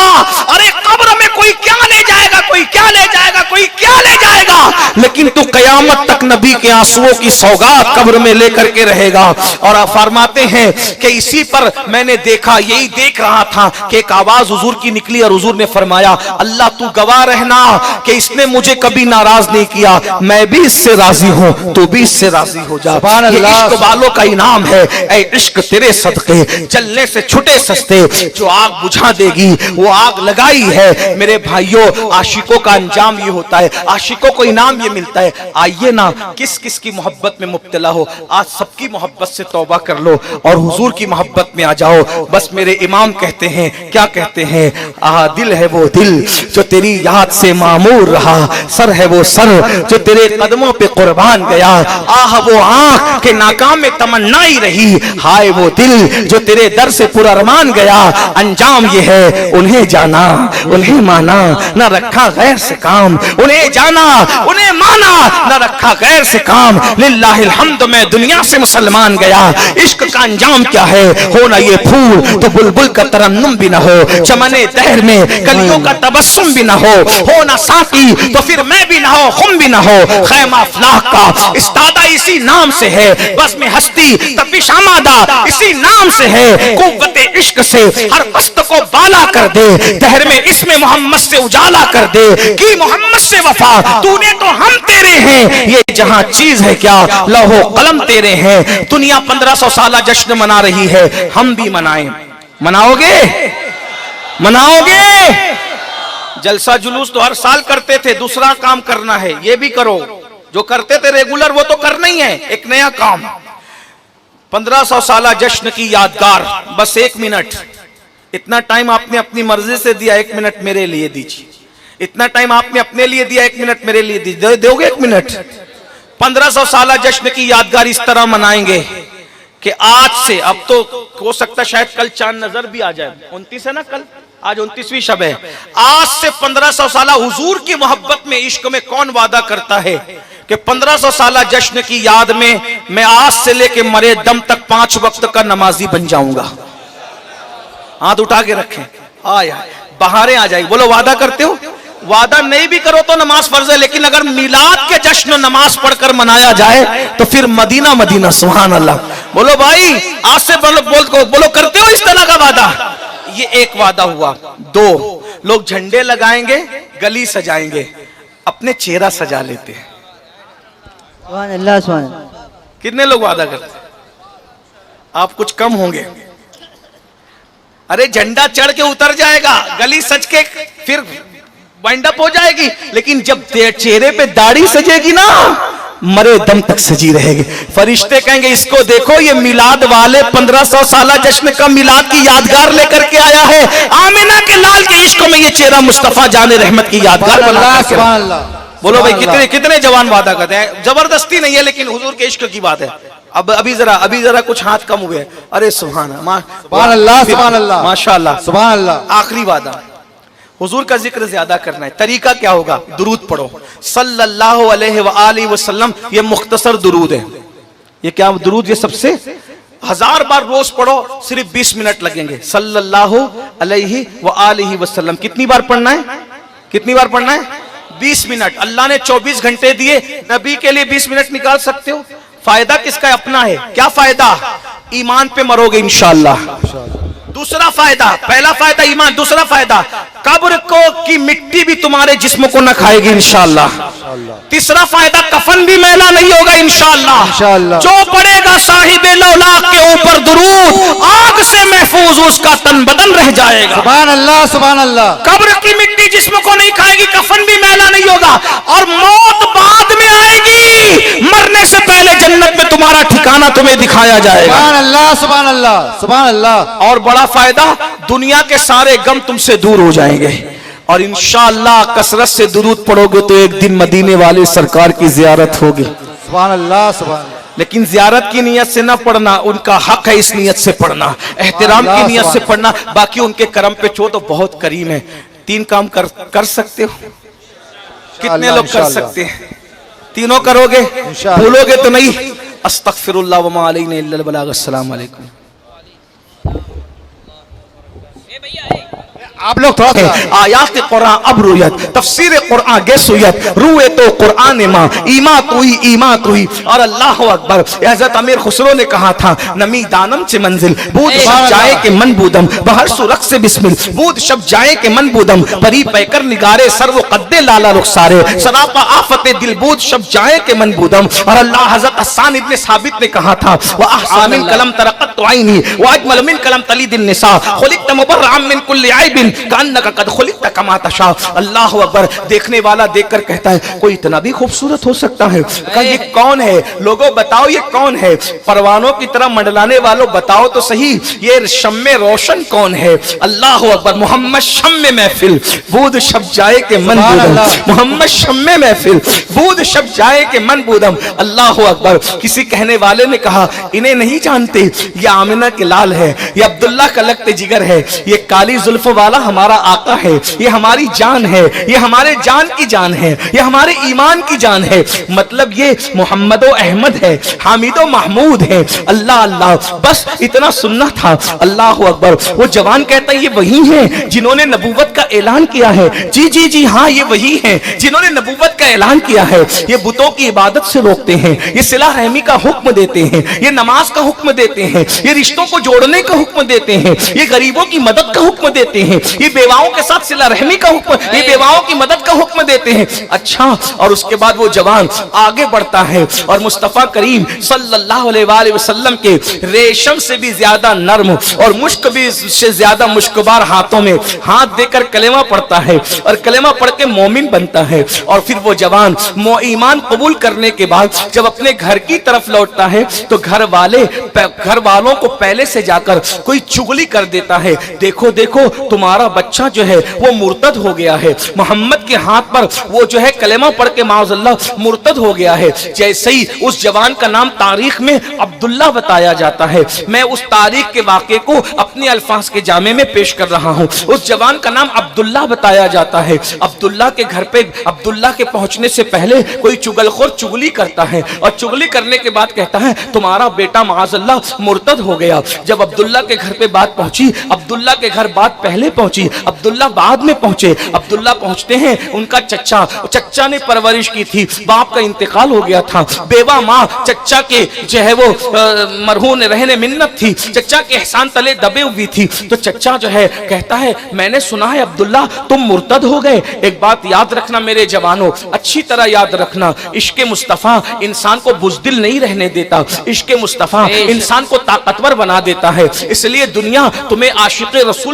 अरे कब्र में कोई क्या ले जाएगा, कोई क्या ले जाएगा, कोई क्या ले जाएगा, लेकिन तू कयामत तक नबी के आंसुओं की सौगात कब्र में लेकर के रहेगा। और आप फरमाते हैं कि इसी पर मैंने देखा, यही देख रहा था कि एक आवाज हुजूर की निकली और हुजूर ने फरमाया अल्लाह तू गवाह रहना कि इसने मुझे कभी नाराज नहीं किया, मैं भी इससे राजी हूं, तू भी इससे राजी हो जा। ये इश्क वालों का इनाम है। ऐ इश्क तेरे सदके जलने से छुटे सस्ते, जो आग बुझा देगी वो आग लगाई है। मेरे भाइयों आशिकों का अंजाम ये होता है, आशिकों को इनाम ये मिलता है। आइए ना किस किस की मोहब्बत में मुब्तला हो, आज सबकी मोहब्बत से तौबा कर लो और हुजूर की मोहब्बत में आ जाओ। बस मेरे इमाम कहते हैं, क्या कहते हैं, दिल है वो दिल जो तेरी याद से मामूर रहा, सर है वो सर जो तेरे कदमों पे कुर्बान गया, आह वो आंख के नाकाम में तमन्ना ही रही, हाय वो दिल जो तेरे दर से पुरअरमान गया। अंजाम ये है उन्हें जाना उन्हें माना, न रखा गैर से काम, उन्हें जाना उन्हें माना, न रखा गैर से काम। लिल्लाहिल हम्द, मैं दुनिया से मुसलमान गया। इश्क का अंजाम क्या है, हो ना ये फूल तो बुलबुल का तरन्नुम भी ना हो, चमने दहर में कलियों का तबस्सुम भी ना हो ना साथी तो फिर मैं भी ना हो, खुम भी ना हो। खैमा फलाह का इस्तादा इसी नाम से है, बस में हस्ती तपिश आमादा इसी नाम से है। कुव्वते इश्क से हर पस्त को बाला कर दे, दहर में इसमें मोहम्मद से उजाला कर दे, कि मोहम्मद से वफा तूने तो हम तेरे हैं, ये जहां चीज है क्या लौहो कलम तेरे हैं। दुनिया 1500 साल जश्न मना रही है, हम भी मनाएं। मनाओगे मनाओगे? जलसा जुलूस तो हर साल करते थे, दूसरा काम करना है, ये भी करो। जो करते थे रेगुलर वो तो करना ही है, एक नया काम। 1500 साल जश्न की यादगार, बस 1 मिनट। इतना टाइम आपने अपनी मर्जी से दिया, 1 मिनट मेरे लिए दीजिए। इतना टाइम आपने अपने लिए दिया, 1 मिनट मेरे लिए दीजिए। दोगे 1 मिनट? 1500 साल जश्न की यादगार इस तरह मनाएंगे कि आज से, अब तो हो सकता शायद कल चांद नजर भी आ जाए, 29 है ना कल, आज 29वीं शब है। आज से 1500 साल हुजूर की मोहब्बत में, इश्क में कौन वादा करता है कि 1500 साल जश्न की याद में मैं आज से लेके मरे दम तक 5 वक्त का नमाजी बन जाऊंगा? हाथ उठा के रखें, बहारें आ जाएगी। बोलो वादा करते हो? वादा नहीं भी करो तो नमाज फर्ज है, लेकिन अगर मिलाद के जश्न नमाज पढ़कर मनाया जाए तो फिर मदीना मदीना। सुभान अल्लाह। बोलो भाई, आज से बोलो करते हो इस तरह का वादा? ये एक वादा हुआ। 2 लोग झंडे लगाएंगे, गली सजाएंगे, अपने चेहरा सजा लेते हैं। सुभान अल्लाह, सुभान अल्लाह। कितने लोग वादा करते? आप कुछ कम होंगे। अरे झंडा चढ़ के उतर जाएगा, गली सज के फिर वाइंड अप हो जाएगी, लेकिन जब चेहरे पे दाढ़ी सजेगी ना, मरे दम तक सजी रहेगी। फरिश्ते कहेंगे इसको देखो, ये मिलाद वाले 1500 साल जश्न का मिलाद की यादगार लेकर के आया है। आमिना के लाल के इश्क में ये चेहरा मुस्तफा जाने रहमत की यादगार बना के। बोलो भाई, कितने कितने जवान वादा करते हैं? जबरदस्ती नहीं है, लेकिन हुजूर के इश्क की बात है। अब अभी जरा कुछ हाथ कम हुए। अरे सुभान अल्लाह, सुभान अल्लाह, माशाअल्लाह, सुभान अल्लाह। आखिरी वादा, हुजूर का जिक्र ज्यादा करना है। तरीका क्या होगा? दुरूद पढ़ो सल्लल्लाहु अलैहि वसल्लम। ये मुख्तसर दुरूद है। ये क्या दुरूद? ये सबसे 1000 बार रोज पढ़ो, सिर्फ 20 मिनट लगेंगे। सल्लल्लाहु अलैहि वसल्लम कितनी बार पढ़ना है? कितनी बार पढ़ना है? 20 मिनट। अल्लाह ने 24 घंटे दिए, नबी के लिए 20 मिनट निकाल सकते हो। फायदा किसका है? अपना है। क्या फायदा? ईमान पे मरोगे इंशाअल्लाह। दूसरा फायदा, पहला फायदा ईमान, दूसरा फायदा कब्र को की मिट्टी भी तुम्हारे जिस्म को न खाएगी इंशाअल्लाह। तीसरा फायदा, कफन भी मैला नहीं होगा इंशाअल्लाह। जो पढ़ेगा साहिबे लौलाक के ऊपर दुरूद, आग से महफूज उसका तन बदन रह जाएगा। सुभान अल्लाह, सुभान अल्लाह। कब्र की मिट्टी जिस्म को नहीं खाएगी, कफन भी मैला नहीं होगा, और मौत बाद में आएगी। मरने से पहले जन्नत में तुम्हारा ठिकाना तुम्हें दिखाया जाएगा। सुभान अल्लाह, सुभान अल्लाह, सुभान अल्लाह। और बड़ा फायदा, दुनिया के सारे गम तुमसे दूर हो जाएंगे, और इंशाअल्लाह कसरत से दुरूद पढ़ोगे तो एक दिन मदीने वाले सरकार की जियारत होगी। सुभान अल्लाह, सुभान अल्लाह। लेकिन जियारत की नियत से ना पढ़ना, उनका हक है इस नियत से पढ़ना, एहतराम की नियत से पढ़ना। बाकी उनके करम पे छो तो बहुत करीम है। 3 काम कर सकते हो? कितने लोग कर सकते हैं? तीनों करोगे? भूलोगे तो नहीं? अस्तगफिरुल्लाह व मा अलैना इल्लल बलाग। अस्सलाम वालेकुम। आप लोग थोड़ा आयात कुरान अब रुयत, तफसीर कुरान गेसुयत, रुए तो कुरान माँ ईमात हुई। और अल्लाह अकबर। हज़रत अमीर खुसरो ने कहा था, नमी दानम से मंजिल बूद शब जाए के मन बूदम, बहर सुरख से बिस्मिल बूद शब जाए के मन बूदम, परी पैकर निगारे सर्व कद्दे लाला रुखसारे, सरापा आफते दिल बूद शब जाए के मन बूदम। और अल्लाह हज़रत हसन इब्ने साबित ने कहा था, वह अहसानिल कलम तरक़त कर्रतु ऐनी व अजमल मिनका लम तलिद निसा खुलिक़त मुबर्रअन मिन कुल्लि ऐबिन कअन्नका क़द खुलिक़त कमा तशा। अल्लाहु अकबर। देखने वाला देखकर कहता है कोई इतना भी खूबसूरत हो सकता है? कहा ये कौन है? लोगों बताओ ये कौन है? परवानों की तरह मंडलाने वालों बताओ तो सही, ये शम्मे रोशन कौन है? अल्लाहु अकबर। मोहम्मद शम्मे महफिल बूद शब जाए के मन बूदम, मोहम्मद शम्मे महफिल बूद शब जाए के मन बूदम। अल्लाहु अकबर। किसी कहने वाले ने कहा इन्हें नहीं जानते, ये आमिना के लाल है, ये अब्दुल्ला का लगते जिगर है, ये काली जुल्फ वाला हमारा आका है, ये हमारी जान है, ये हमारे जान की जान है, ये हमारे ईमान की जान है। मतलब ये मोहम्मदो अहमद है, हामिदो महमूद है। अल्लाह अल्लाह, बस इतना सुनना था। अल्लाहु अकबर। वो जवान कहता है ये वही हैं जिन्होंने नबूवत का ऐलान किया है। जी जी जी हाँ, ये वही हैं जिन्होंने नबूवत का ऐलान किया है। ये बुतों की इबादत से रोकते हैं, ये सिला रहमी का हुक्म देते हैं, ये नमाज का हुक्म देते हैं, ये रिश्तों को जोड़ने का हुक्म देते हैं, ये गरीबों की मदद का हुक्म देते हैं, ये बेवाओं के साथ सिला रहमी का हुक्म, ये बेवाओं की मदद का हुक्म देते हैं। अच्छा, और उसके बाद वो जवान आगे बढ़ता है और मुस्तफा करीम सल्लल्लाहु अलैहि वसल्लम के रेशम से भी ज्यादा नर्म और मुश्क भी से ज्यादा मुश्कबार हाथों में हाथ देकर कलेमा पढ़ता है और कलेमा पढ़ के मोमिन बनता है। और फिर वो जवान ईमान कबूल करने के बाद जब अपने घर की तरफ लौटता है तो घर वालों को पहले से जाकर कोई चुगली कर देता है, देखो देखो तुम्हारा बच्चा जो है वो मुर्तद हो गया है, मोहम्मद के हाथ पर वो जो है कलेमा पढ़ के माज़अल्लाह मुर्तद हो गया है। जैसे ही उस जवान का नाम तारीख में अब्दुल्ला बताया जाता है, मैं उस तारीख के वाक़े को अपने अल्फाज के जामे में पेश कर रहा हूँ। उस जवान का नाम अब्दुल्ला बताया जाता है। अब्दुल्ला के घर पे अब्दुल्ला के पहुंचने से पहले कोई चुगलखोर चुगली करता है और चुगली करने के बाद कहता है तुम्हारा बेटा माज़अल्लाह मुर्तद हो गया। जब अब्दुल्ला के घर पे बात पहुंची, अब्दुल्ला के घर बात पहले पहुंची, अब्दुल्ला बाद में पहुंचे। अब्दुल्ला पहुंचते हैं, उनका चच्चा ने परवरिश की थी, बाप का इंतकाल हो गया था, बेवा माँ चच्चा के जो है वो मरहून रहने मिन्नत थी, चच्चा के एहसान तले दबे हुई थी। तो चच्चा जो है कहता है मैंने सुना है अब्दुल्ला तुम मुर्तद हो गए। एक बात याद रखना मेरे जवानों, अच्छी तरह याद रखना, इश्क़े मुस्तफ़ा इंसान को बुज़दिल नहीं रहने देता, इश्क़े मुस्तफ़ा इंसान को ताकतवर बना देता है। इसलिए दुनिया तुम्हें आशिक़े रसूल